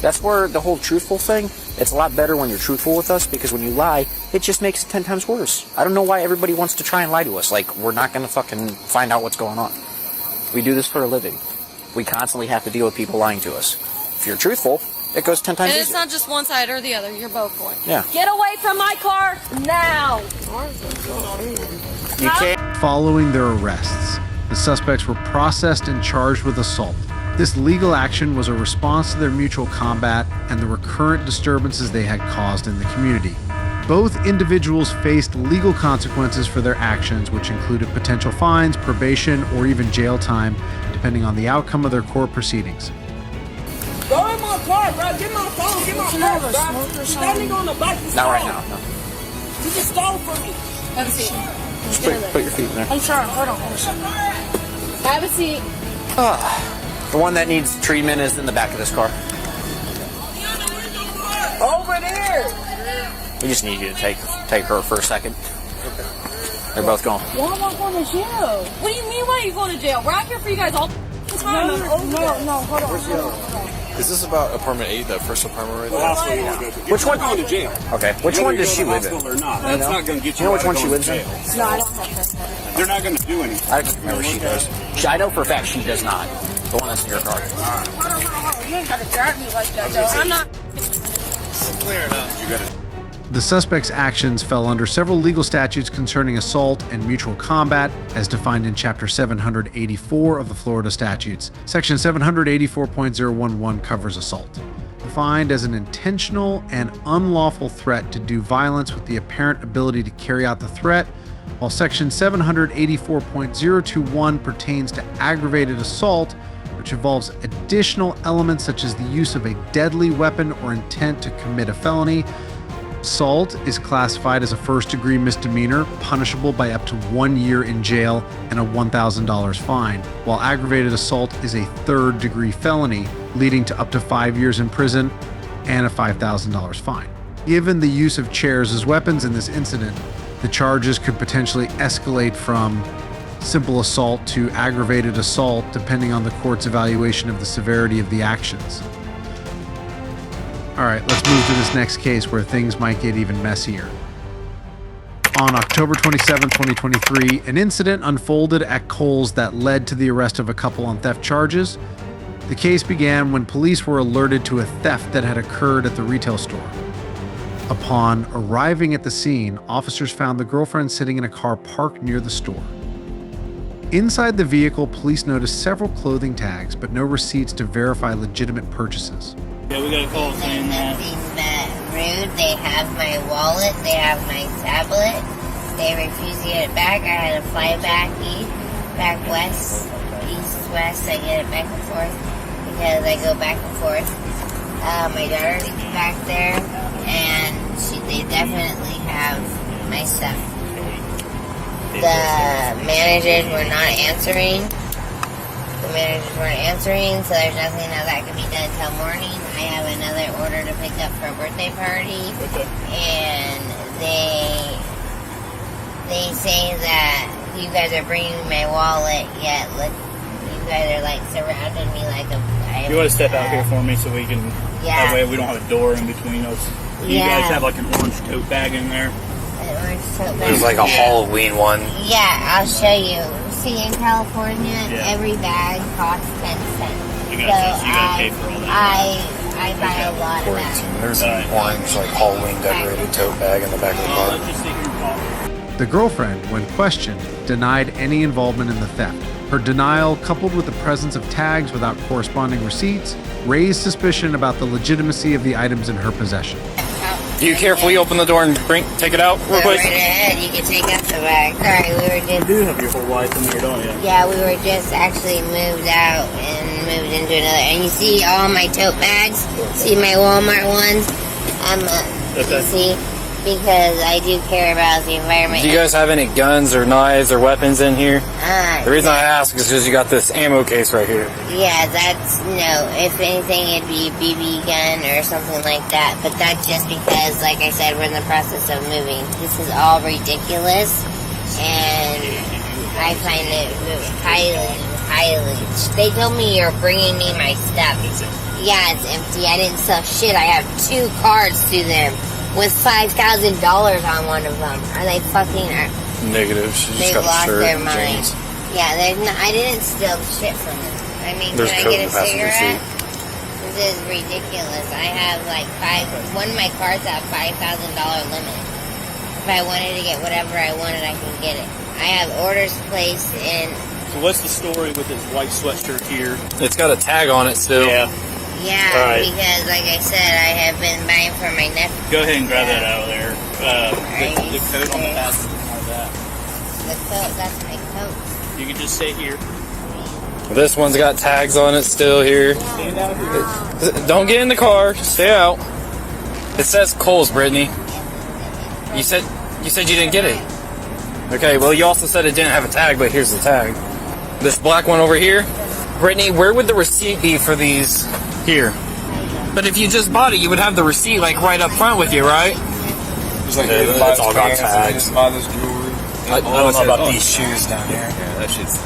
That's where the whole truthful thing, it's a lot better when you're truthful with us, because when you lie, it just makes it 10 times worse. I don't know why everybody wants to try and lie to us. Like, we're not going to fucking find out what's going on. We do this for a living. We constantly have to deal with people lying to us. If you're truthful, it goes 10 times And it's easier. not just one side or the other. You're both going. Yeah. Get away from my car now. You can't. Following their arrests, the suspects were processed and charged with assault. This legal action was a response to their mutual combat and the recurrent disturbances they had caused in the community. Both individuals faced legal consequences for their actions, which included potential fines, probation, or even jail time, depending on the outcome of their court proceedings. Go in my car, bro. Get my phone. Get my purse, bro. That nigga on the back. Not right now, no. He just stole from me. Have a seat. Just put your feet in there. I'm trying. Hold on. Have a seat. The one that needs treatment is in the back of this car. Over there. We just need you to take her for a second. Okay. They're both gone. Why am I going to jail? What do you mean, why are you going to jail? We're out here for you guys all the time. No, hold on. Is this about apartment 8, that first apartment right there? Hospital you want to go to. Which one? Going to jail. Okay. Which one does she live in? Or not. That's not going to get You know which one she lives in? No, I don't have that. They're not going to do anything. I don't remember she does. I know for a fact she does not. The one that's in your car. You ain't gotta drive me like that, though. I'm not. Clear enough. You got to. The suspect's actions fell under several legal statutes concerning assault and mutual combat, as defined in Chapter 784 of the Florida Statutes. Section 784.011 covers assault, defined as an intentional and unlawful threat to do violence with the apparent ability to carry out the threat, while Section 784.021 pertains to aggravated assault, which involves additional elements such as the use of a deadly weapon or intent to commit a felony. Assault is classified as a first-degree misdemeanor, punishable by up to 1 year in jail and a $1,000 fine, while aggravated assault is a third-degree felony, leading to up to 5 years in prison and a $5,000 fine. Given the use of chairs as weapons in this incident, the charges could potentially escalate from simple assault to aggravated assault, depending on the court's evaluation of the severity of the actions. All right, let's move to this next case where things might get even messier. On October 27, 2023, an incident unfolded at Kohl's that led to the arrest of a couple on theft charges. The case began when police were alerted to a theft that had occurred at the retail store. Upon arriving at the scene, officers found the girlfriend sitting in a car parked near the store. Inside the vehicle, police noticed several clothing tags, but no receipts to verify legitimate purchases. Yeah, we got a call saying that. Nothing that rude. They have my wallet. They have my tablet. They refuse to get it back. I had to fly back east, back west, east, west. I get it back and forth because I go back and forth. My daughter is back there, and they definitely have my stuff. The managers were not answering. The managers weren't answering, so there's nothing that can be done until morning. I have another order to pick up for a birthday party, and they say that you guys are bringing my wallet, yet look, you guys are like surrounding me like a... You want to step out here for me so we can... Yeah. That way we don't have a door in between us. You guys have like an orange tote bag in there. An orange tote bag. There's like a Halloween one. Yeah, I'll show you. See, in California, every bag costs 10 cents. You gotta pay for all that. I buy a lot of that. There's an orange, like Halloween decorated tote bag in the back of the car. The girlfriend, when questioned, denied any involvement in the theft. Her denial, coupled with the presence of tags without corresponding receipts, raised suspicion about the legitimacy of the items in her possession. Do you carefully open the door and take it out real quick? Right ahead, you can take out the bag. Sorry, we were just... You do have your whole life in there, don't you? Yeah, we were just actually moved out and moved into another. And you see all my tote bags? See my Walmart ones? You see? Because I do care about the environment. Do you guys have any guns or knives or weapons in here? The reason I ask is because you got this ammo case right here. Yeah, that's, no, if anything, it'd be a BB gun or something like that. But that's just because, like I said, we're in the process of moving. This is all ridiculous, and I find it highly. They told me you're bringing me my stuff. Yeah, it's empty. I didn't sell shit. I have 2 cards to them with $5,000 on one of them. Are they fucking... Negative. She just got lost the shirt their and mind. jeans. Yeah, I didn't steal shit from them. I mean, There's can I code get in a the passenger cigarette? seat. This is ridiculous. I have like one of my cards have $5,000 limit. If I wanted to get whatever I wanted, I can get it. I have orders placed in... So what's the story with this white sweatshirt here? It's got a tag on it still. Yeah. Yeah, Right. because like I said, I have been buying for my nephew. Go ahead and grab that out of there. The coat on the passenger car, that. The coat, that's my coat. You can just stay here. This one's got tags on it still here. Stand out here. Don't get in the car. Stay out. It says Kohl's, Brittany. You said you didn't get it. Okay, well you also said it didn't have a tag, but here's the tag. This black one over here. Brittany, where would the receipt be for these here? But if you just bought it, you would have the receipt like right up front with you, right? It's like it's all got tags. Buy this jewelry. I don't know about these shoes down here. Yeah, that shit's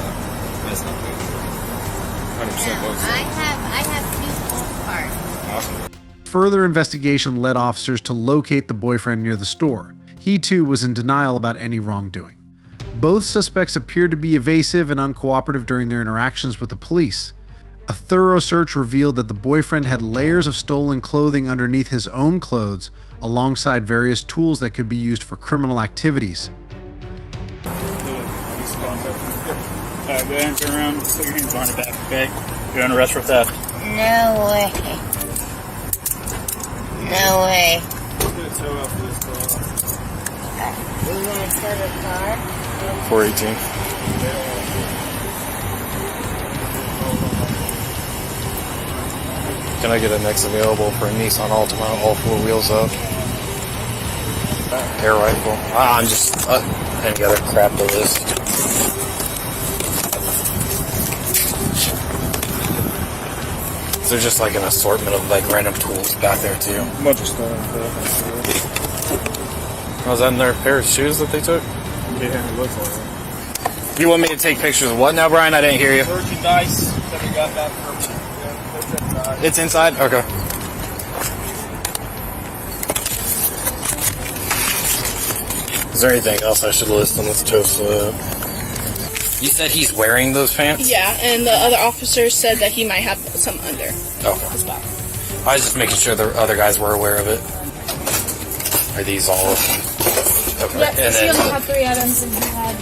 that's not good. 100% both. I have 2 full cards. Awesome. Further investigation led officers to locate the boyfriend near the store. He too was in denial about any wrongdoing. Both suspects appeared to be evasive and uncooperative during their interactions with the police. A thorough search revealed that the boyfriend had layers of stolen clothing underneath his own clothes, alongside various tools that could be used for criminal activities. Alright, go ahead and turn around, put your hands behind your back, okay? You're under arrest for theft. No way. No way. You gonna tow the car? 418. Can I get a next available for a Nissan Altima, all 4 wheels up? Air rifle. I'm just any other crap to list. There's just like an assortment of like random tools back there too. A bunch of stuff. Was that in their pair of shoes that they took? Yeah, it looks like it. You want me to take pictures of what now, Brian? I didn't hear you. Merchandise that we got back from. It's inside? Okay. Is there anything else I should list on this tow slip? You said he's wearing those pants? Yeah, and the other officer said that he might have some under Okay. his back. I was just making sure the other guys were aware of it. Are these all? Okay. Yeah, And he only then, had 3 items and he had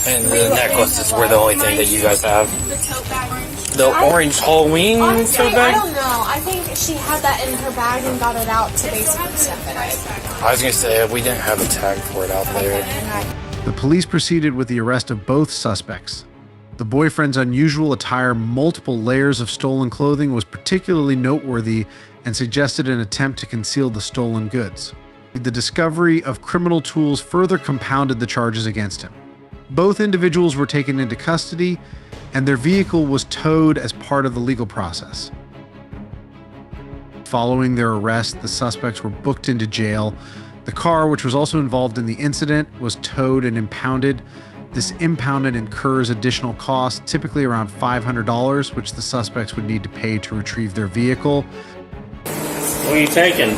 and the necklaces were the only thing that you guys have. the tote bag. The orange Halloween Honestly, tote bag? I don't know. I think she had that in her bag and got it out to basically stuff it. I was going to say, we didn't have a tag for it out there. The police proceeded with the arrest of both suspects. The boyfriend's unusual attire, multiple layers of stolen clothing, was particularly noteworthy and suggested an attempt to conceal the stolen goods. The discovery of criminal tools further compounded the charges against him. Both individuals were taken into custody, and their vehicle was towed as part of the legal process. Following their arrest, the suspects were booked into jail. The car, which was also involved in the incident, was towed and impounded. This impoundment incurs additional costs, typically around $500, which the suspects would need to pay to retrieve their vehicle. What are you taking?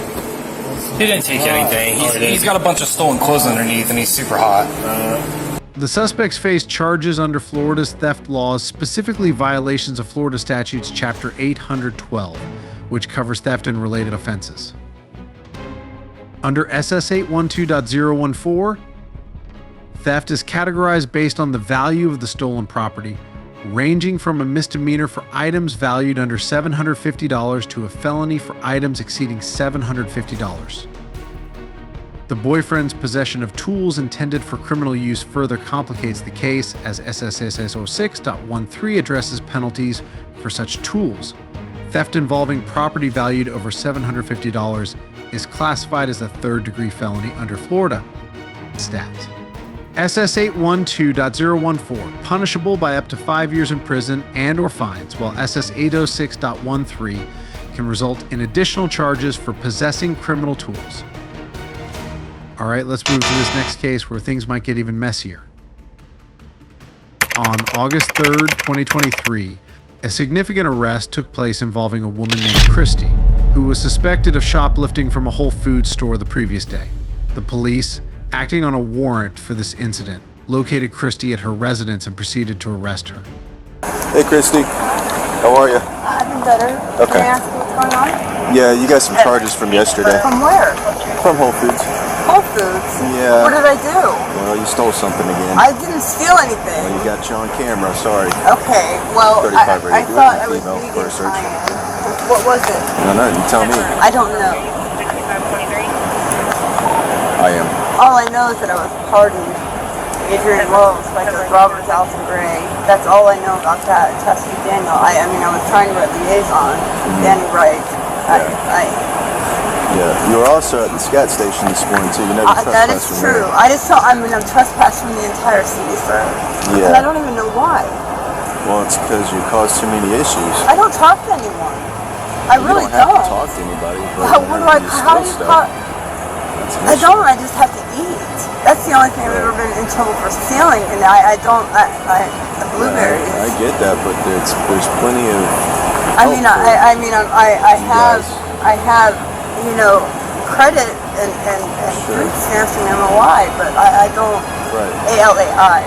He didn't take anything. He's got a bunch of stolen clothes underneath, and he's super hot. The suspects faced charges under Florida's theft laws, specifically violations of Florida Statutes Chapter 812, which covers theft and related offenses. Under SS 812.014, theft is categorized based on the value of the stolen property, ranging from a misdemeanor for items valued under $750 to a felony for items exceeding $750. The boyfriend's possession of tools intended for criminal use further complicates the case, as SSSS 06.13 addresses penalties for such tools. Theft involving property valued over $750 is classified as a third-degree felony under Florida stats. SS 812.014, punishable by up to 5 years in prison and/or fines, while SS 806.13 can result in additional charges for possessing criminal tools. All right, let's move to this next case where things might get even messier. On August 3rd, 2023, a significant arrest took place involving a woman named Christy, who was suspected of shoplifting from a Whole Foods store the previous day. The police, acting on a warrant for this incident, located Christy at her residence and proceeded to arrest her. Hey Christy, how are you? I've been better. Okay. Can I ask what's going on? Yeah, you got some charges from yesterday. From where? From Whole Foods. Whole Foods? Yeah. What did I do? Well, you stole something again. I didn't steal anything. Well, you got you on camera, sorry. Okay, well, 35 I rated thought I was female reading for a search. What was it? No, you tell me. I don't know. I am. All I know is that I was pardoned. Adrian Rose by Judge Robert Alton Gray. That's all I know about that. Tessie Daniel. I mean, I was trying to write liaison. Danny Wright. Yeah, you were also at the scat station this morning too. You never trespassed that is from true. there. I just thought I'm trespassing the entire city, sir. Yeah. And I don't even know why. Well, it's because you caused too many issues. I don't talk to anyone. I really You don't have to talk to anybody. But How do you talk? I don't. I just have to eat. That's the only thing I've ever been in trouble for stealing, and I don't. The blueberries. I get that, but there's plenty of. I have, you know, credit and food stamps and MOI, but I don't. Right. A-L-A-I.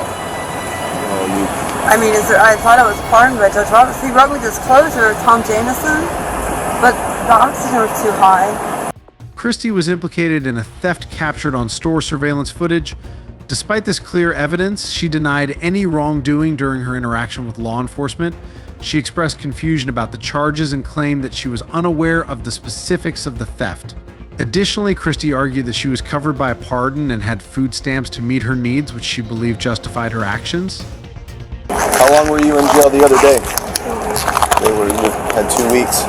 Well, you. I mean, I thought it was pardoned by Judge Roberts. He wrote me disclosure, Tom Jameson, but the oxygen was too high. Christy was implicated in a theft captured on store surveillance footage. Despite this clear evidence, she denied any wrongdoing during her interaction with law enforcement. She expressed confusion about the charges and claimed that she was unaware of the specifics of the theft. Additionally, Christy argued that she was covered by a pardon and had food stamps to meet her needs, which she believed justified her actions. How long were you in jail the other day? You had 2 weeks.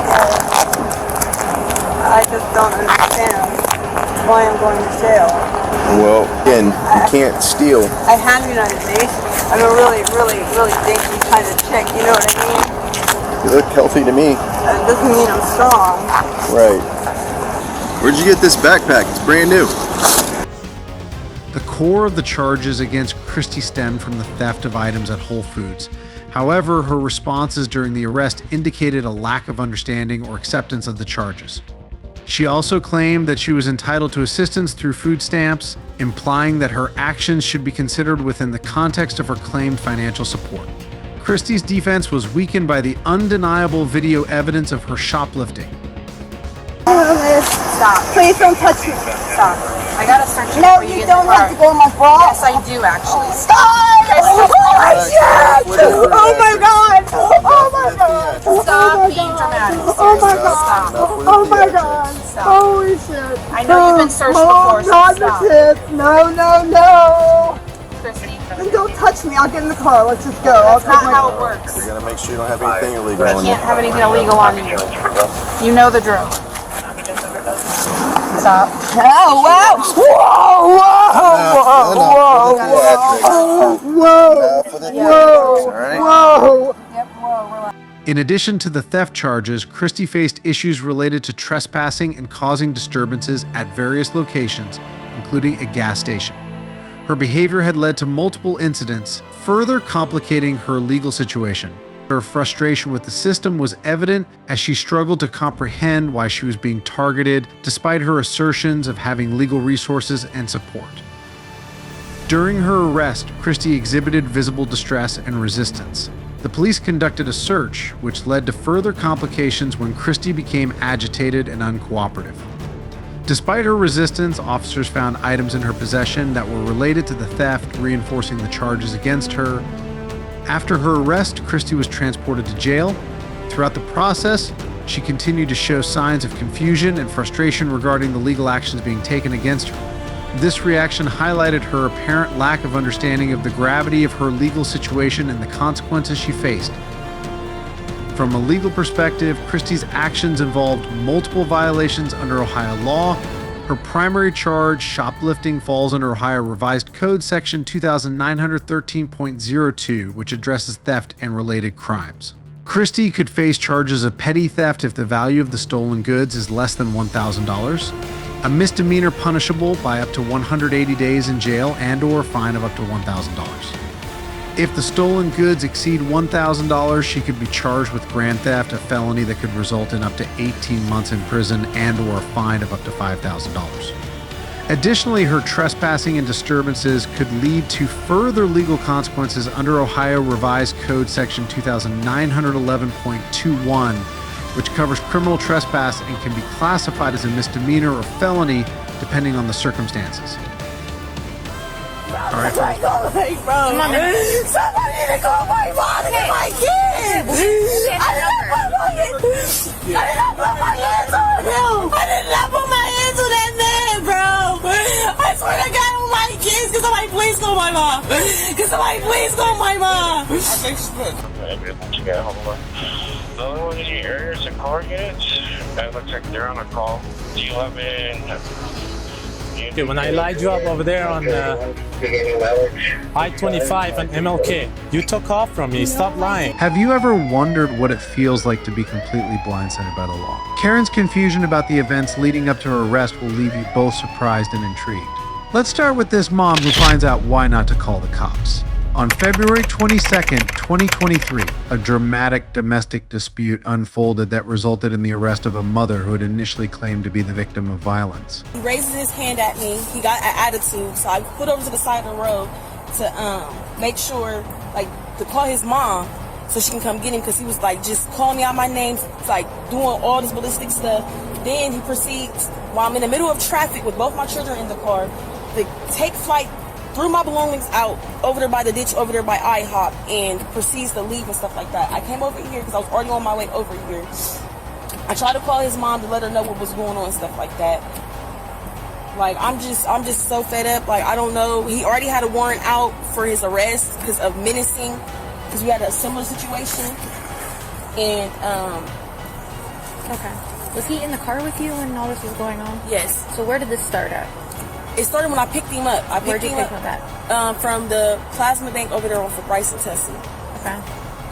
I just don't understand why I'm going to jail. Well, again, you can't steal. I had United Nations. I'm a really, really, really dinky kind of chick, you know what I mean? You look healthy to me. It doesn't mean I'm strong. Right. Where'd you get this backpack? It's brand new. The core of the charges against Christy stemmed from the theft of items at Whole Foods. However, her responses during the arrest indicated a lack of understanding or acceptance of the charges. She also claimed that she was entitled to assistance through food stamps, implying that her actions should be considered within the context of her claimed financial support. Christy's defense was weakened by the undeniable video evidence of her shoplifting. Stop. Please don't touch me. Stop. I gotta search you. No, you don't have to go in my bra. Yes, I do actually. Stop! Oh shit! Oh my god! Oh my god! Stop being dramatic. Oh my god! Stop. Oh my god! Holy shit! I know you've been searched before, so not stop. the kids! No, no, no! Christy. Then don't touch me. I'll get in the car. Let's just go. I'll That's not how it works. You gotta make sure you don't have anything illegal You on you. can't have anything illegal on you. You know the drill. Stop. Oh wow! Whoa! Whoa! Whoa! Whoa! In addition to the theft charges, Christy faced issues related to trespassing and causing disturbances at various locations, including a gas station. Her behavior had led to multiple incidents, further complicating her legal situation. Her frustration with the system was evident as she struggled to comprehend why she was being targeted, despite her assertions of having legal resources and support. During her arrest, Christy exhibited visible distress and resistance. The police conducted a search, which led to further complications when Christy became agitated and uncooperative. Despite her resistance, officers found items in her possession that were related to the theft, reinforcing the charges against her. After her arrest, Christy was transported to jail. Throughout the process, she continued to show signs of confusion and frustration regarding the legal actions being taken against her. This reaction highlighted her apparent lack of understanding of the gravity of her legal situation and the consequences she faced. From a legal perspective, Christy's actions involved multiple violations under Ohio law. Her primary charge, shoplifting, falls under Ohio Revised Code Section 2913.02, which addresses theft and related crimes. Christy could face charges of petty theft if the value of the stolen goods is less than $1,000, a misdemeanor punishable by up to 180 days in jail and/or a fine of up to $1,000. If the stolen goods exceed $1,000, she could be charged with grand theft, a felony that could result in up to 18 months in prison and/or a fine of up to $5,000. Additionally, her trespassing and disturbances could lead to further legal consequences under Ohio Revised Code Section 2911.21, which covers criminal trespass and can be classified as a misdemeanor or felony depending on the circumstances. All right, Come on, man. Somebody need to call my mom and my kids! I did not put my hands on him! I did not put my hands on that man, bro! I swear to God, on my kids, can somebody please call my mom? Can somebody please call my mom? The only one in your area is a car units. That looks like they're on a call. Do you have an... Okay, when I lied you up over there on I-25 and MLK, you took off from me. Stop lying. Have you ever wondered what it feels like to be completely blindsided by the law? Karen's confusion about the events leading up to her arrest will leave you both surprised and intrigued. Let's start with this mom who finds out why not to call the cops. On February 22nd, 2023, a dramatic domestic dispute unfolded that resulted in the arrest of a mother who had initially claimed to be the victim of violence. He raises his hand at me. He got an attitude, so I put over to the side of the road to make sure, like, to call his mom so she can come get him, because he was like just calling me out my name, like doing all this ballistic stuff. Then he proceeds, while I'm in the middle of traffic with both my children in the car, to take flight, threw my belongings out over there by the ditch, over there by IHOP, and proceeds to leave and stuff like that. I came over here because I was already on my way over here. I tried to call his mom to let her know what was going on and stuff like that. Like, I'm just so fed up. Like, I don't know. He already had a warrant out for his arrest because of menacing, because we had a similar situation. And okay. Was he in the car with you when all this was going on? Yes. So where did this start at? It started when I picked him up. Where'd you pick him up at? From the plasma bank over there off of Bryson, Tessie. Okay.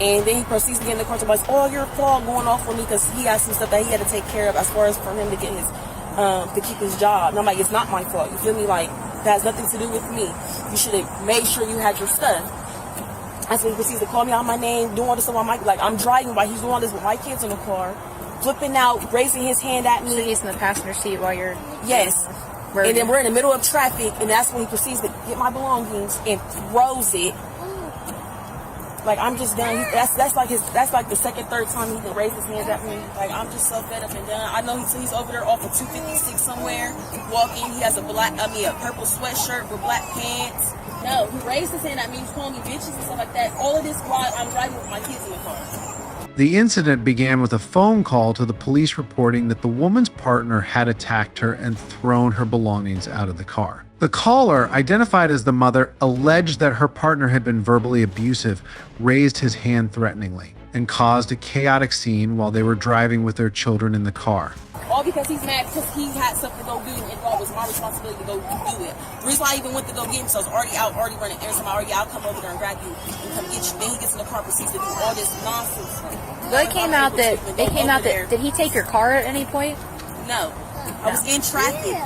And then he proceeds to get in the car to like, "Oh, your fault," going off on me because he had some stuff that he had to take care of as far as for him to get his, to keep his job. And I'm like, it's not my fault. You feel me? Like, that has nothing to do with me. You should have made sure you had your stuff. That's when he proceeds to call me out my name, doing all this stuff on my, like, I'm driving while he's doing all this with my kids in the car, flipping out, raising his hand at me. So he's in the passenger seat while you're... Yes. And then we're in the middle of traffic, and that's when he proceeds to get my belongings and throws it. Like, I'm just done. That's like the second, third time he can raise his hands at me. Like, I'm just so fed up and done. I know he's over there off of 256 somewhere, walking. He has a purple sweatshirt with black pants. No, he raised his hand at me, he's calling me bitches and stuff like that. All of this while I'm driving with my kids in the car. The incident began with a phone call to the police reporting that the woman's partner had attacked her and thrown her belongings out of the car. The caller, identified as the mother, alleged that her partner had been verbally abusive, raised his hand threateningly, and caused a chaotic scene while they were driving with their children in the car. All because he's mad because he had something to go do and thought it was my responsibility to go do it. The reason I even went to go get him, so I was already running errands. I'm already out, come over there and grab you and come get you. Then he gets in the car, proceeds to do all this nonsense. Well, it came out that did he take your car at any point? No. I was in traffic,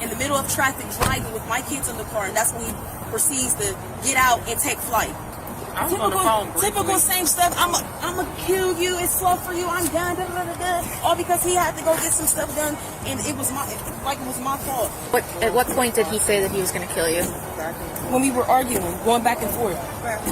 in the middle of traffic, driving with my kids in the car, and that's when he proceeds to get out and take flight. Typical same stuff. I'ma kill you. It's slow for you. I'm done. Da, da, da, da. All because he had to go get some stuff done, and it was my fault. At what point did he say that he was going to kill you? When we were arguing, going back and forth.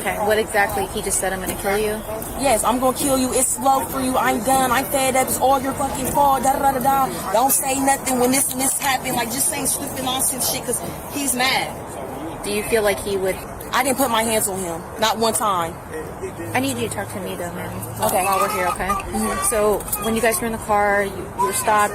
Okay. What exactly? He just said, "I'm going to kill you." Yes, I'm going to kill you. It's slow for you. I'm done. I'm fed up. It's all your fucking fault. Da da da da. Don't say nothing when this and this happened. Like, just saying stupid nonsense shit because he's mad. Do you feel like he would? I didn't put my hands on him. Not one time. I need you to talk to me though, man. Okay. While we're here, okay? Mm-hmm. So when you guys were in the car, you were stopped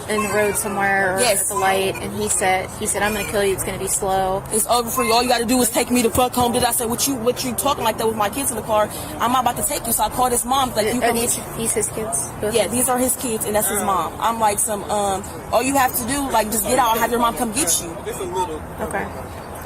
in the road somewhere, or at the light, and he said, "I'm going to kill you. It's going to be slow. It's over for you. All you got to do is take me the fuck home." Did I say what you talking like that with my kids in the car? I'm not about to take you. So I called his mom. Like, are these his kids? Yeah, these are his kids, and that's his mom. I'm like, all you have to do, like, just get out and have your mom come get you. Okay.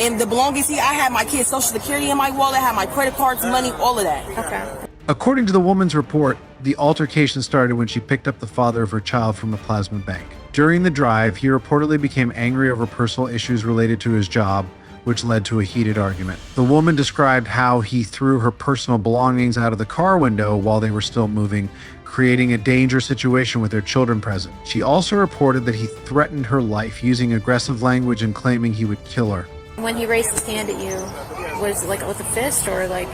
And the belongings I had my kids' social security in my wallet, I had my credit cards, money, all of that. Okay. According to the woman's report, the altercation started when she picked up the father of her child from a plasma bank. During the drive, he reportedly became angry over personal issues related to his job, which led to a heated argument. The woman described how he threw her personal belongings out of the car window while they were still moving, creating a dangerous situation with their children present. She also reported that he threatened her life using aggressive language and claiming he would kill her. When he raised his hand at you, was it like with a fist or like...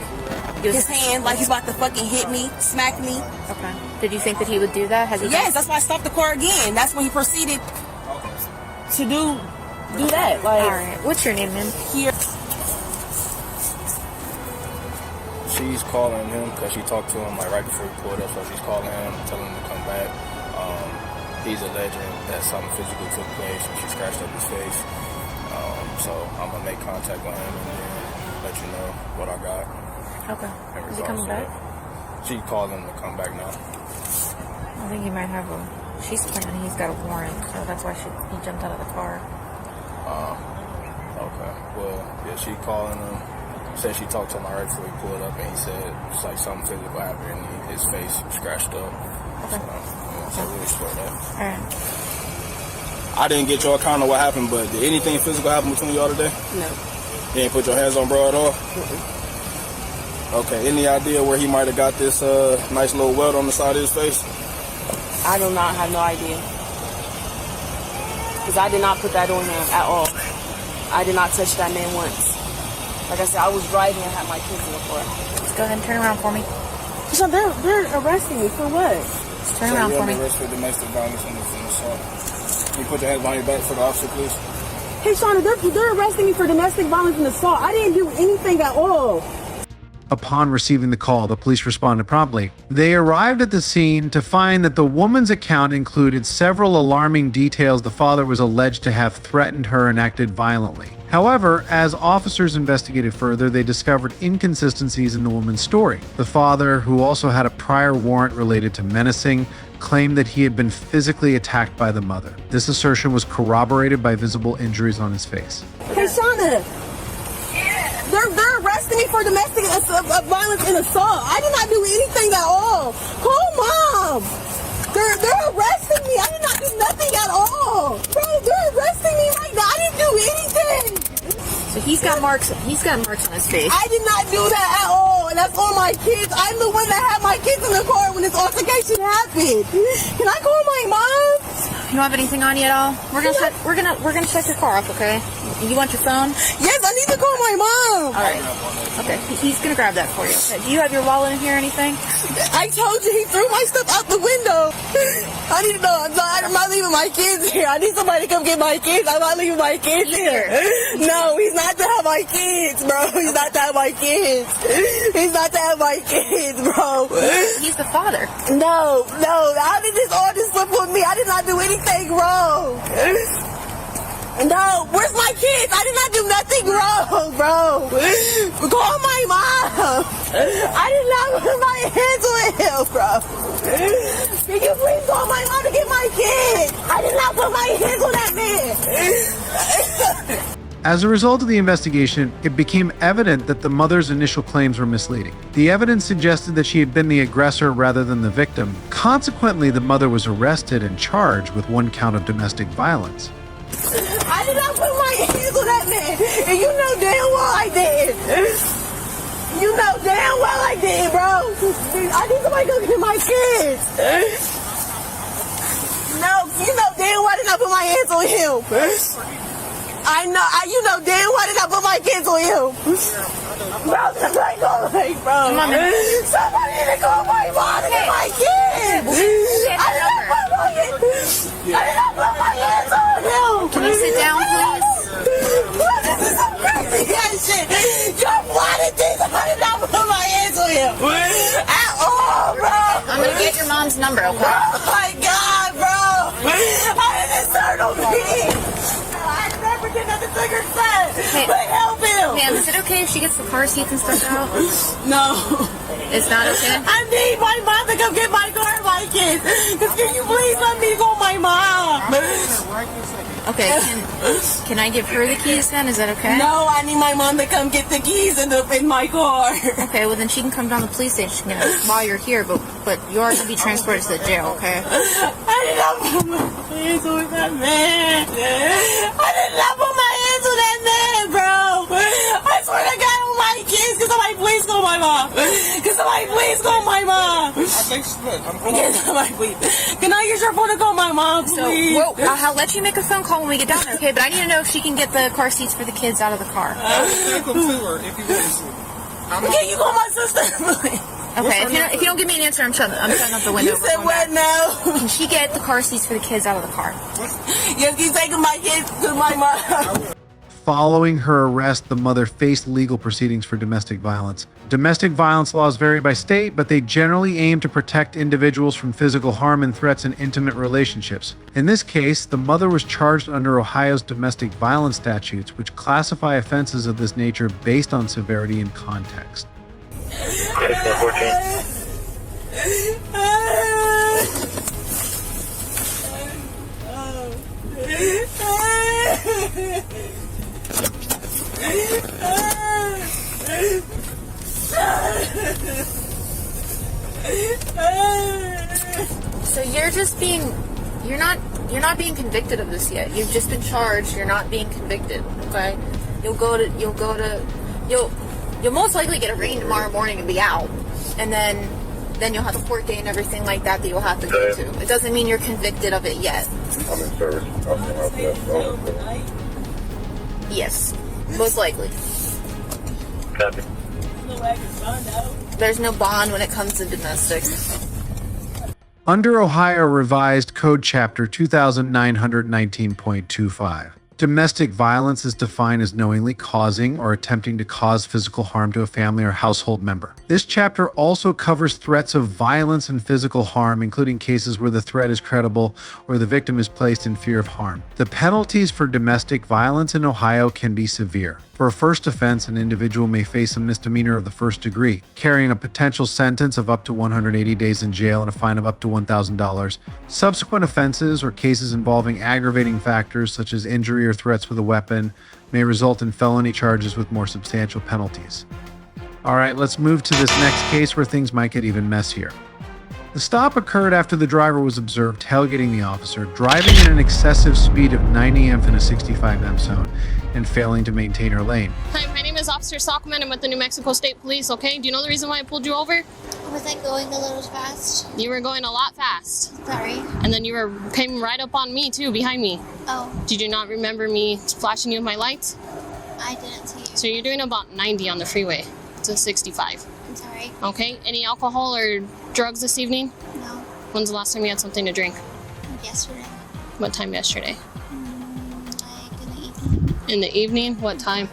His hand, like he's about to fucking hit me, smack me. Okay. Did you think that he would do that? Yes, that's why I stopped the car again. That's when he proceeded to do that. Like, all right. What's your name, man? Here. She's calling him because she talked to him like right before he pulled up, so she's calling him, telling him to come back. He's alleging that something physical took place and she scratched up his face. So I'm gonna make contact with him and then let you know what I got. Okay. Is he coming back? She called him to come back now. I think he might have she's claiming he's got a warrant, so that's why he jumped out of the car. Okay. Well, yeah, she calling him. Said she talked to him right before he pulled up, and he said it's like something physical happened and his face scratched up. Okay. So we'll explore that. All right. I didn't get your account of what happened, but did anything physical happen between y'all today? No. You ain't put your hands on bro at all? Okay, any idea where he might have got this nice little welt on the side of his face? I do not have no idea. Because I did not put that on him at all. I did not touch that man once. Like I said, I was driving and had my kids in the car. Just go ahead and turn around for me. So they're arresting me for what? Just turn around for me. Arrest for domestic violence and assault. Can you put your hands behind your back for the officer, please? Hey, Shauna, they're arresting me for domestic violence and assault. I didn't do anything at all. Upon receiving the call, the police responded promptly. They arrived at the scene to find that the woman's account included several alarming details the father was alleged to have threatened her and acted violently. However, as officers investigated further, they discovered inconsistencies in the woman's story. The father, who also had a prior warrant related to menacing, claimed that he had been physically attacked by the mother. This assertion was corroborated by visible injuries on his face. Hey, Shauna, they're arresting me for domestic violence and assault. I did not do anything at all. Call Mom. They're arresting me. I did not do nothing at all. Bro, they're arresting me right now. I didn't do anything. So he's got marks on his face. I did not do that at all, and that's on my kids. I'm the one that had my kids in the car when this altercation happened. Can I call my mom? You don't have anything on you at all? We're gonna check your car off, okay? You want your phone? Yes, I need to call my mom. All right. Okay, he's gonna grab that for you. Okay. Do you have your wallet in here or anything? I told you he threw my stuff out the window. I need to know. I'm not leaving my kids here. I need somebody to come get my kids. I'm not leaving my kids here. No, he's not to have my kids, bro. He's not to have my kids. He's not to have my kids, bro. He's the father. No. How did all this slip on me? I did not do anything wrong. No, where's my kids? I did not do nothing wrong, bro. Call my mom. I did not put my hands on him, bro. Can you please call my mom to get my kids? I did not put my hands on that man. As a result of the investigation, it became evident that the mother's initial claims were misleading. The evidence suggested that she had been the aggressor rather than the victim. Consequently, the mother was arrested and charged with 1 count of domestic violence. I did not put my hands on that man, and you know damn well I did. You know damn well I did, bro. I need somebody to go get my kids. No, you know damn well I did not put my hands on him. I know, you know damn well I did not put my kids on him. Bro, somebody call me, bro. Somebody need to call my mom to get my kids. I did not put my hands on him. Can you sit down, please? This is some crazy ass shit. You're plotting things. I did not put my hands on him. At all, bro. I'm gonna get your mom's number, okay? Oh my God, bro. I didn't start on me. I never did nothing to her son. But help him. Ma'am, is it okay if she gets the car seats and stuff out? No. It's not okay? I need my mom to come get my car and my kids. Can you please let me call my mom? Okay, can I give her the keys then? Is that okay? No, I need my mom to come get the keys in my car. Okay, well then she can come down to the police station while you're here, but you are going to be transported to the jail, okay? I did not put my hands on that man. I did not put my hands on that man, bro. I swear to God on my kids. Can somebody please call my mom? Can somebody please call my mom? Can I use your phone to call my mom, please? So, I'll let you make a phone call when we get down there, okay? But I need to know if she can get the car seats for the kids out of the car. Can you call my sister, please? Okay, if you don't give me an answer, I'm shutting up the window. You said what now? Can she get the car seats for the kids out of the car? Yes, he's taking my kids to my mom. Following her arrest, the mother faced legal proceedings for domestic violence. Domestic violence laws vary by state, but they generally aim to protect individuals from physical harm and threats in intimate relationships. In this case, the mother was charged under Ohio's domestic violence statutes, which classify offenses of this nature based on severity and context. 1614. So you're not being convicted of this yet. You've just been charged. You're not being convicted. Okay. You'll most likely get a rain tomorrow morning and be out. And then you'll have a court day and everything like that you'll have to go to. It doesn't mean you're convicted of it yet. I'm in service. Yes, most likely. Copy. There's no bond when it comes to domestic. Under Ohio Revised Code Chapter 2919.25, domestic violence is defined as knowingly causing or attempting to cause physical harm to a family or household member. This chapter also covers threats of violence and physical harm, including cases where the threat is credible or the victim is placed in fear of harm. The penalties for domestic violence in Ohio can be severe. For a first offense, an individual may face a misdemeanor of the first degree, carrying a potential sentence of up to 180 days in jail and a fine of up to $1,000. Subsequent offenses or cases involving aggravating factors such as injury or threats with a weapon may result in felony charges with more substantial penalties. All right, let's move to this next case where things might get even messier. The stop occurred after the driver was observed tailgating the officer, driving at an excessive speed of 90 mph in a 65 mph zone, and failing to maintain her lane. Hi, my name is Officer Sockman. I'm with the New Mexico State Police, okay? Do you know the reason why I pulled you over? Was I going a little fast? You were going a lot fast. Sorry. And then you came right up on me, too, behind me. Oh. Did you not remember me flashing you with my lights? I didn't see you. So you're doing about 90 on the freeway to 65. I'm sorry. Okay. Any alcohol or drugs this evening? No. When's the last time you had something to drink? Yesterday. What time yesterday? Like in the evening. In the evening? What time?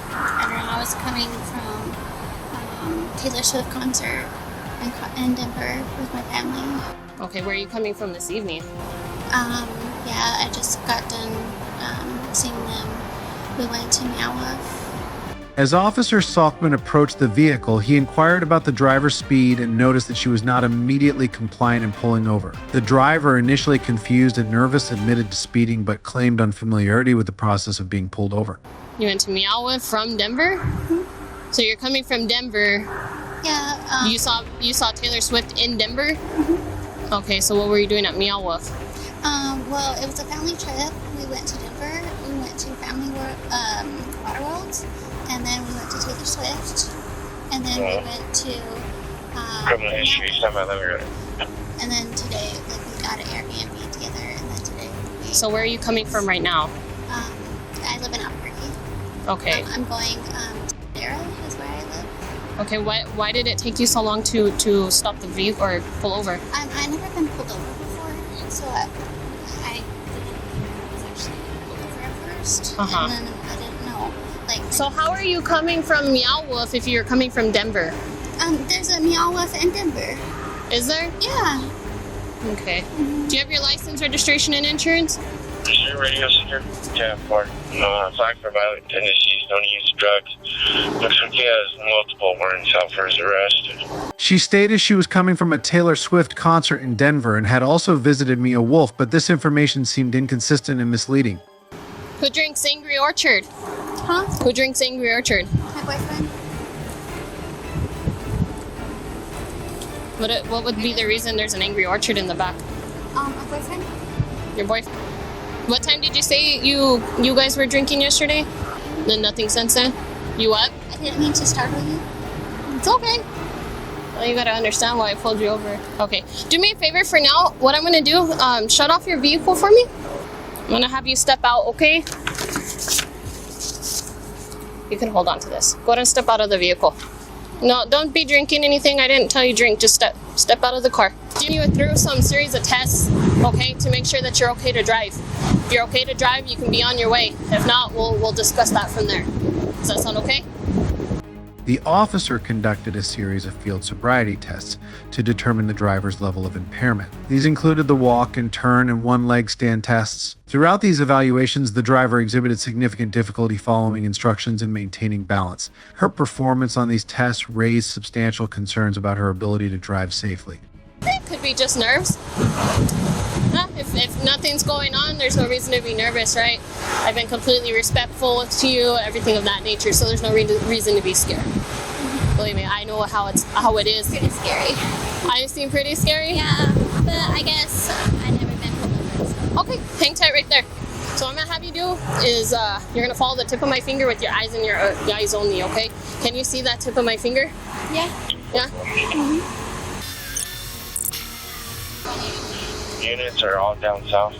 I don't know. I was coming from Taylor Swift concert in Denver with my family. Okay. Where are you coming from this evening? Yeah, I just got done seeing them. We went to Meow. As Officer Salkman approached the vehicle, he inquired about the driver's speed and noticed that she was not immediately compliant in pulling over. The driver, initially confused and nervous, admitted to speeding but claimed unfamiliarity with the process of being pulled over. You went to Meow from Denver? Mm-hmm. So you're coming from Denver. Yeah. You saw Taylor Swift in Denver? Mm-hmm. Okay, so what were you doing at Meow? Well, it was a family trip. We went to Denver. We went to Family Water World. And then we went to Taylor Swift, and then we went to criminal history, and then today, like, we got an Airbnb together, and then today So where are you coming from right now? I live in Albuquerque. Okay. I'm going to Sarah is where I live. Okay, why did it take you so long to stop the vehicle or pull over? I've never been pulled over before, so I was actually pulled over at first, and then I didn't know. So how are you coming from Meow Wolf if you're coming from Denver? There's a Meow Wolf in Denver. Is there? Yeah. Okay. Do you have your license, registration, and insurance? Is your radio center? Yeah, for flag for violent tendencies, don't use drugs. Looks like he has multiple warrants out for his arrest. She stated she was coming from a Taylor Swift concert in Denver and had also visited Mia Wolf, but this information seemed inconsistent and misleading. Who drinks Angry Orchard? Huh? Who drinks Angry Orchard? My boyfriend. What would be the reason there's an Angry Orchard in the back? My boyfriend. Your boyfriend? What time did you say you guys were drinking yesterday? Then nothing since then? You what? I didn't mean to startle you. It's okay. Well, you gotta understand why I pulled you over. Okay. Do me a favor for now. What I'm gonna do, shut off your vehicle for me. I'm gonna have you step out, okay? You can hold on to this. Go ahead and step out of the vehicle. No, don't be drinking anything. I didn't tell you drink. Just step out of the car. You went through some series of tests, okay, to make sure that you're okay to drive. If you're okay to drive, you can be on your way. If not, we'll discuss that from there. Does that sound okay? The officer conducted a series of field sobriety tests to determine the driver's level of impairment. These included the walk and turn and one-leg stand tests. Throughout these evaluations, the driver exhibited significant difficulty following instructions and maintaining balance. Her performance on these tests raised substantial concerns about her ability to drive safely. It could be just nerves. If nothing's going on, there's no reason to be nervous, right? I've been completely respectful to you, everything of that nature, so there's no reason to be scared. Believe me, I know how it is. Pretty scary. I seem pretty scary? Yeah, but I guess I've never been pulled over. So. Okay, hang tight right there. So what I'm gonna have you do is you're gonna follow the tip of my finger with your eyes and your eyes only, okay? Can you see that tip of my finger? Yeah. Yeah? Units are all down south.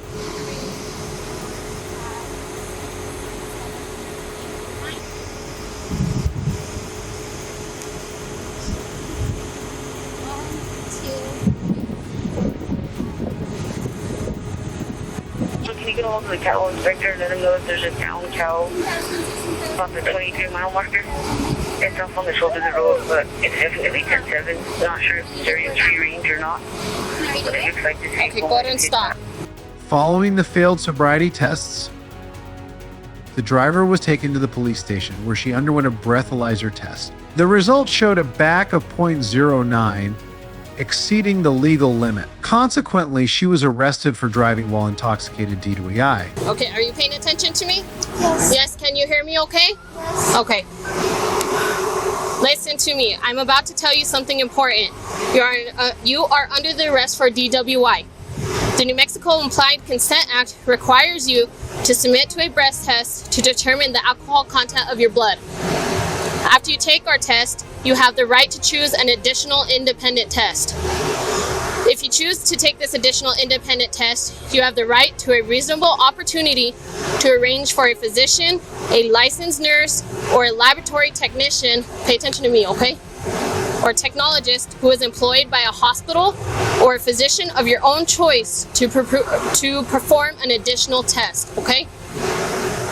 Can you get a hold of the cattle inspector and let him know if there's a down cow off the 23-mile marker? It's off on the shoulder of the road, but it's definitely 10-7. Not sure if it's area free range or not. But it looks like this Okay, go ahead and stop. Following the failed sobriety tests, the driver was taken to the police station where she underwent a breathalyzer test. The results showed a BAC of .09, exceeding the legal limit. Consequently, she was arrested for driving while intoxicated DWI. Okay, are you paying attention to me? Yes. Yes, can you hear me okay? Yes. Okay. Listen to me. I'm about to tell you something important. You are under the arrest for DWI. The New Mexico Implied Consent Act requires you to submit to a breath test to determine the alcohol content of your blood. After you take our test, you have the right to choose an additional independent test. If you choose to take this additional independent test, you have the right to a reasonable opportunity to arrange for a physician, a licensed nurse, or a laboratory technician, pay attention to me, okay? Or technologist who is employed by a hospital or a physician of your own choice to perform an additional test, okay?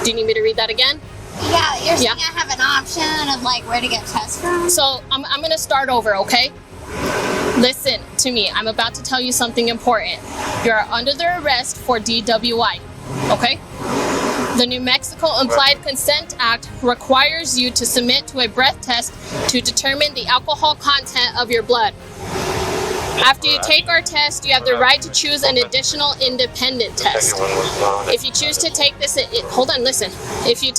Do you need me to read that again? Yeah, you're saying I have an option of like where to get tests from? So I'm gonna start over, okay? Listen to me, I'm about to tell you something important. You are under the arrest for DWI, okay? The New Mexico Implied Consent Act requires you to submit to a breath test to determine the alcohol content of your blood. After you take our test, you have the right to choose an additional independent test. If you choose to take this, hold on, listen. If you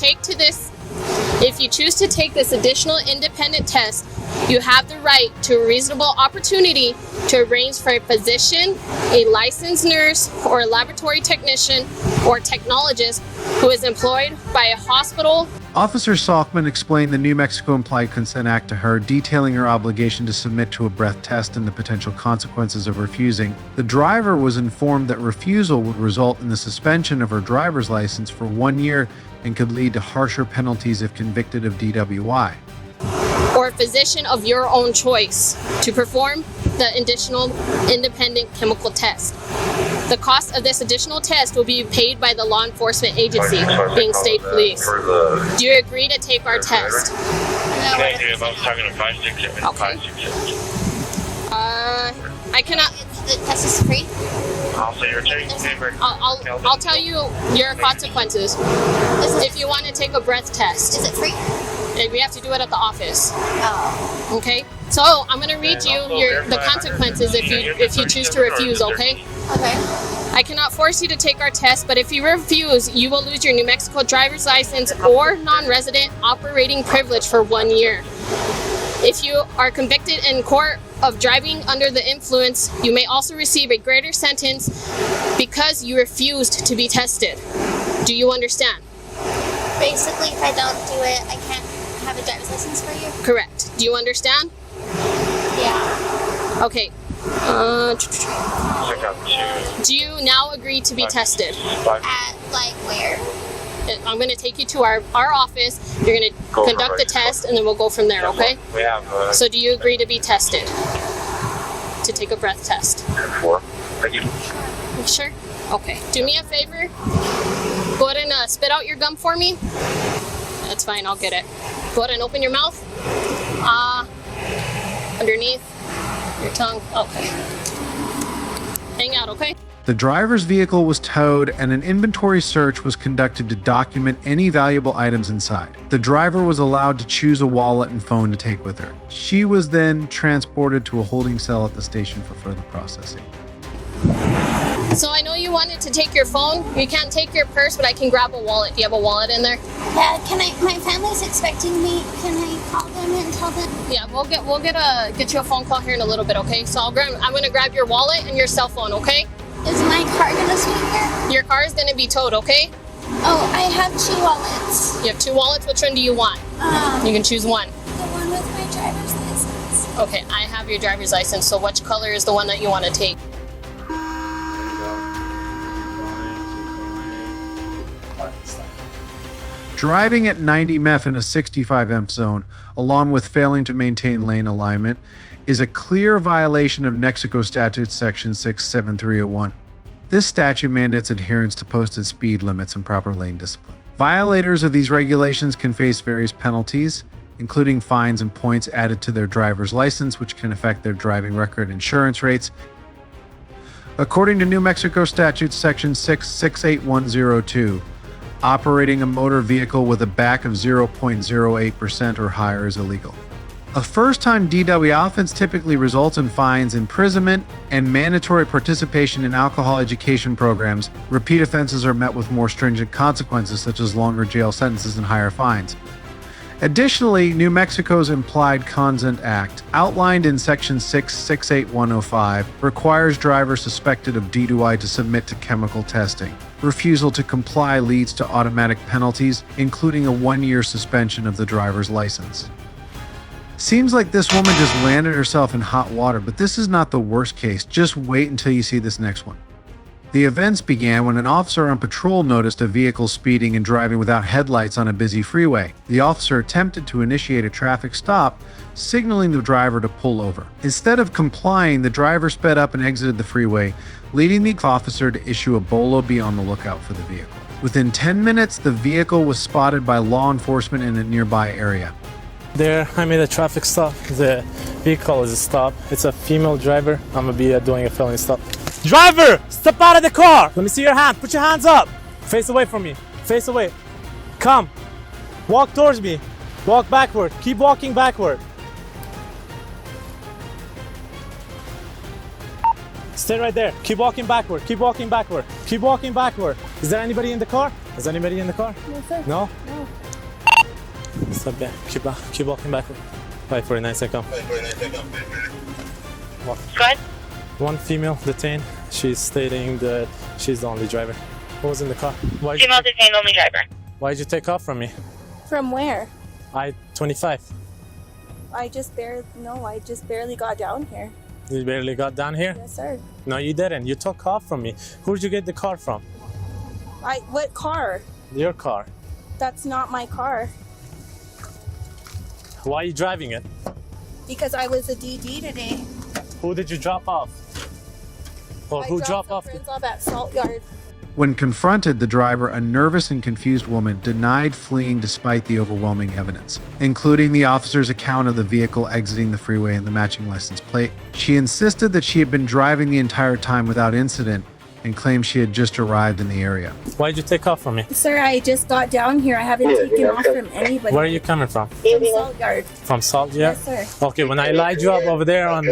choose to take this additional independent test, you have the right to a reasonable opportunity to arrange for a physician, a licensed nurse, or a laboratory technician or technologist who is employed by a hospital. Officer Salkman explained the New Mexico Implied Consent Act to her, detailing her obligation to submit to a breath test and the potential consequences of refusing. The driver was informed that refusal would result in the suspension of her driver's license for 1 year and could lead to harsher penalties if convicted of DWI. Or a physician of your own choice to perform the additional independent chemical test. The cost of this additional test will be paid by the law enforcement agency, being state police. Do you agree to take our test? I do. If I was talking to 567, okay. 567. I cannot. The test is free? Also, you're taking paper. I'll tell you your consequences if you want to take a breath test. Is it free? We have to do it at the office. Oh. Okay. So I'm gonna read you the consequences if you choose to refuse. Okay. Okay. I cannot force you to take our test, but if you refuse, you will lose your New Mexico driver's license or non-resident operating privilege for 1 year. If you are convicted in court of driving under the influence, you may also receive a greater sentence because you refused to be tested. Do you understand? Basically, if I don't do it, I can't have a driver's license for you? Correct. Do you understand? Yeah. Okay. Do you now agree to be tested? At, like, where? I'm going to take you to our office. You're going to conduct the test, and then we'll go from there, okay? So do you agree to be tested? To take a breath test? Thank you. You sure? Okay. Do me a favor. Go ahead and spit out your gum for me. That's fine, I'll get it. Go ahead and open your mouth. Underneath your tongue. Okay. Hang out, okay? The driver's vehicle was towed and an inventory search was conducted to document any valuable items inside. The driver was allowed to choose a wallet and phone to take with her. She was then transported to a holding cell at the station for further processing. So I know you wanted to take your phone. You can't take your purse, but I can grab a wallet. Do you have a wallet in there? Yeah, my family's expecting me. Can I call them and tell them? Yeah, we'll get you a phone call here in a little bit, okay? So I'm gonna grab your wallet and your cell phone, okay? Is my car gonna stay here? Your car is gonna be towed, okay? Oh, I have 2 wallets. You have 2 wallets? Which one do you want? You can choose one. The one with my driver's license. Okay, I have your driver's license, so which color is the one that you want to take? Driving at 90 meth in a 65 mth zone, along with failing to maintain lane alignment, is a clear violation of Mexico Statute Section 67301. This statute mandates adherence to posted speed limits and proper lane discipline. Violators of these regulations can face various penalties, including fines and points added to their driver's license, which can affect their driving record and insurance rates. According to New Mexico Statute Section 68102, operating a motor vehicle with a back of 0.08% or higher is illegal. A first-time DW offense typically results in fines, imprisonment, and mandatory participation in alcohol education programs. Repeat offenses are met with more stringent consequences, such as longer jail sentences and higher fines. Additionally, New Mexico's Implied Consent Act, outlined in Section 68105, requires drivers suspected of DUI to submit to chemical testing. Refusal to comply leads to automatic penalties, including a 1-year suspension of the driver's license. Seems like this woman just landed herself in hot water, but this is not the worst case. Just wait until you see this next one. The events began when an officer on patrol noticed a vehicle speeding and driving without headlights on a busy freeway. The officer attempted to initiate a traffic stop, signaling the driver to pull over. Instead of complying, the driver sped up and exited the freeway, leading the officer to issue a bolo, "Be on the lookout for the vehicle." Within 10 minutes, the vehicle was spotted by law enforcement in a nearby area. There, I made a traffic stop. The vehicle is stopped. It's a female driver. I'm gonna be doing a felony stop. Driver, step out of the car. Let me see your hand. Put your hands up. Face away from me. Face away. Come. Walk towards me. Walk backward. Keep walking backward. Stay right there. Keep walking backward. Keep walking backward. Keep walking backward. Is there anybody in the car? Is anybody in the car? No, sir. No? No. Stop there. Keep walking backward. 549 second. Walk. Good. One female detained. She's stating that she's the only driver. Who was in the car? Female detained, only driver. Why did you take off from me? From where? I-25. I just barely got down here. You barely got down here? Yes, sir. No, you didn't. You took off from me. Who did you get the car from? What car? Your car. That's not my car. Why are you driving it? Because I was a DD today. Who did you drop off? Or who dropped off? Friends off at Salt Yard. When confronted, the driver, a nervous and confused woman, denied fleeing despite the overwhelming evidence, including the officer's account of the vehicle exiting the freeway and the matching license plate. She insisted that she had been driving the entire time without incident and claimed she had just arrived in the area. Why did you take off from me? Sir, I just got down here. I haven't taken off from anybody. Where are you coming from? From Salt Yard. From Salt Yard? Yes, sir. Okay, when I lied you up over there on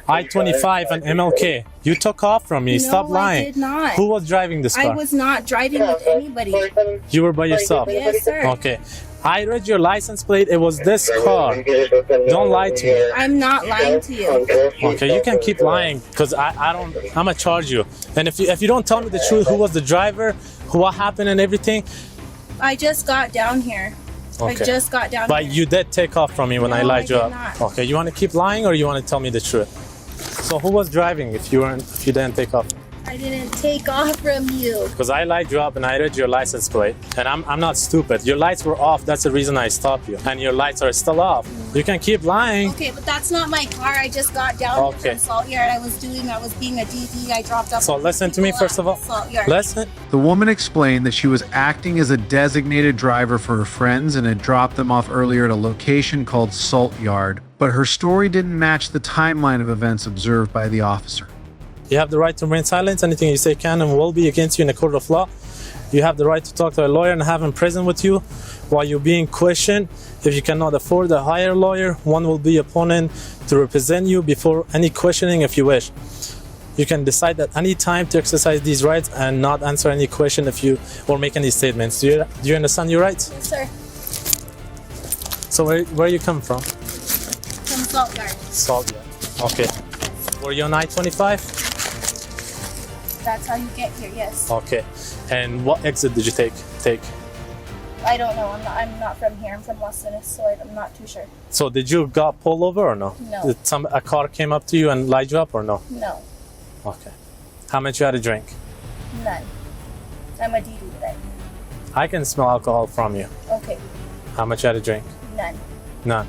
I-25 and MLK, you took off from me. Stop lying. I did not. Who was driving this car? I was not driving with anybody. You were by yourself? Yes, sir. Okay. I read your license plate. It was this car. Don't lie to me. I'm not lying to you. Okay, you can keep lying because I'm gonna charge you. And if you don't tell me the truth, who was the driver, what happened and everything. I just got down here. Okay. I just got down But here. you did take off from me when I lied you did up. not. Okay, you want to keep lying or you want to tell me the truth? So who was driving if you didn't take off? I didn't take off from you. Because I lied you up and I read your license plate. And I'm not stupid. Your lights were off. That's the reason I stopped you. And your lights are still off. You can keep lying. Okay, but that's not my car. I just got down here from Salt Yard. I was being a DD. I dropped off. So listen to me first of all. Salt Yard. Listen. The woman explained that she was acting as a designated driver for her friends and had dropped them off earlier at a location called Salt Yard, but her story didn't match the timeline of events observed by the officer. You have the right to remain silent. Anything you say can and will be against you in a court of law. You have the right to talk to a lawyer and have him present with you while you're being questioned. If you cannot afford a hire lawyer, one will be appointed to represent you before any questioning if you wish. You can decide at any time to exercise these rights and not answer any question or make any statements. Do you understand your rights? Yes, sir. So where you come from? From Salt Yard. Salt Yard. Okay. Were you on I-25? That's how you get here, yes. Okay. And what exit did you take? I don't know. I'm not from here. I'm from Las Vegas, so I'm not too sure. So did you got pulled over or no? No. Did a car came up to you and lied you up or no? No. Okay. How much you had to drink? None. I'm a DD today. I can smell alcohol from you. Okay. How much you had to drink? None. None.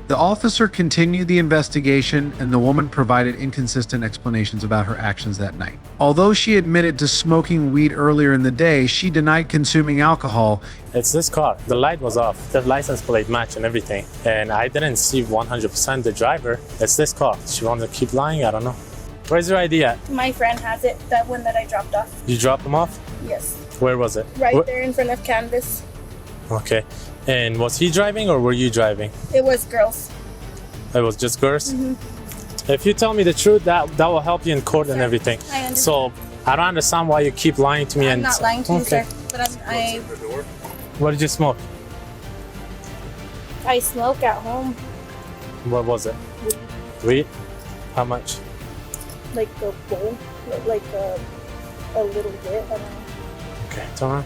The officer continued the investigation, and the woman provided inconsistent explanations about her actions that night. Although she admitted to smoking weed earlier in the day, she denied consuming alcohol. It's this car. The light was off. The license plate match and everything. And I didn't see 100% the driver. It's this car. She wanted to keep lying? I don't know. Where's your ID at? My friend has it, that one that I dropped off. You dropped them off? Yes. Where was it? Right there in front of Canvas. Okay. And was he driving or were you driving? It was girls. It was just girls? Mm-hmm. If you tell me the truth, that will help you in court and everything. I understand. So I don't understand why you keep lying to me. I'm not lying to you, okay. sir. But I What did you smoke? smoke at home. What was it? Weed? How much? Like a bowl. Like a little bit. I don't know. Okay, turn around.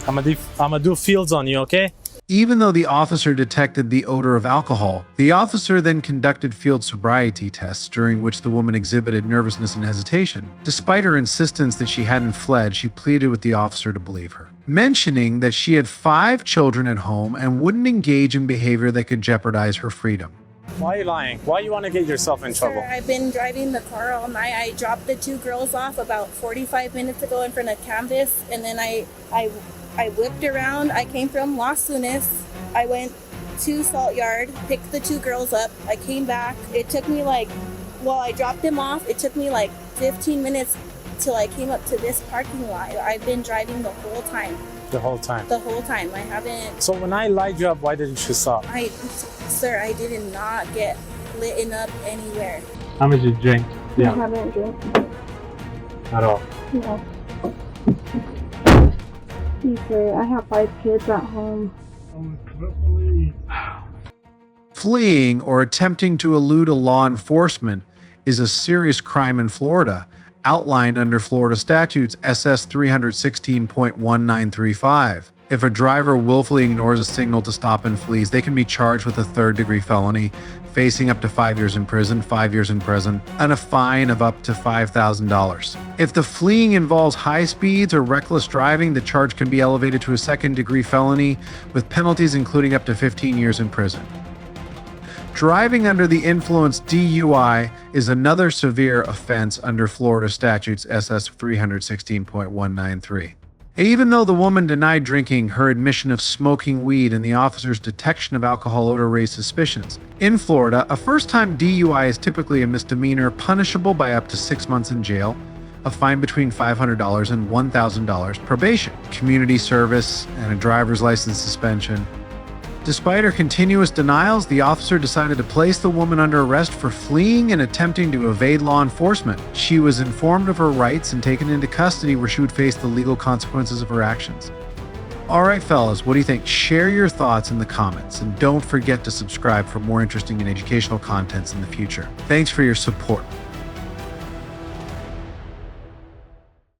I'm gonna do fields on you, okay? Even though the officer detected the odor of alcohol, the officer then conducted field sobriety tests during which the woman exhibited nervousness and hesitation. Despite her insistence that she hadn't fled, she pleaded with the officer to believe her, mentioning that she had 5 children at home and wouldn't engage in behavior that could jeopardize her freedom. Why are you lying? Why you want to get yourself in trouble? Sir, I've been driving the car all night. I dropped the 2 girls off about 45 minutes ago in front of Canvas, and then I whipped around. I came from Las Vegas. I went to Salt Yard, picked the 2 girls up. I came back. It took me I dropped them off, it took me 15 minutes till I came up to this parking lot. I've been driving the whole time. The whole time? The whole time. I haven't... So when I lied you up, why didn't you stop? Sir, I did not get lit up anywhere. How much did you drink? I haven't drank. At all? No. Sir, I have 5 kids at home. Fleeing or attempting to elude a law enforcement is a serious crime in Florida, outlined under Florida statutes SS 316.1935. If a driver willfully ignores a signal to stop and flees, they can be charged with a 3rd-degree felony, facing up to 5 years in prison, 5 years in prison, and a fine of up to $5,000. If the fleeing involves high speeds or reckless driving, the charge can be elevated to a 2nd-degree felony, with penalties including up to 15 years in prison. Driving under the influence DUI is another severe offense under Florida statutes SS 316.193. Even though the woman denied drinking, her admission of smoking weed and the officer's detection of alcohol odor raised suspicions. In Florida, a first-time DUI is typically a misdemeanor punishable by up to 6 months in jail, a fine between $500 and $1,000, probation, community service, and a driver's license suspension. Despite her continuous denials, the officer decided to place the woman under arrest for fleeing and attempting to evade law enforcement. She was informed of her rights and taken into custody, where she would face the legal consequences of her actions. Alright fellas, what do you think? Share your thoughts in the comments, and don't forget to subscribe for more interesting and educational contents in the future. Thanks for your support.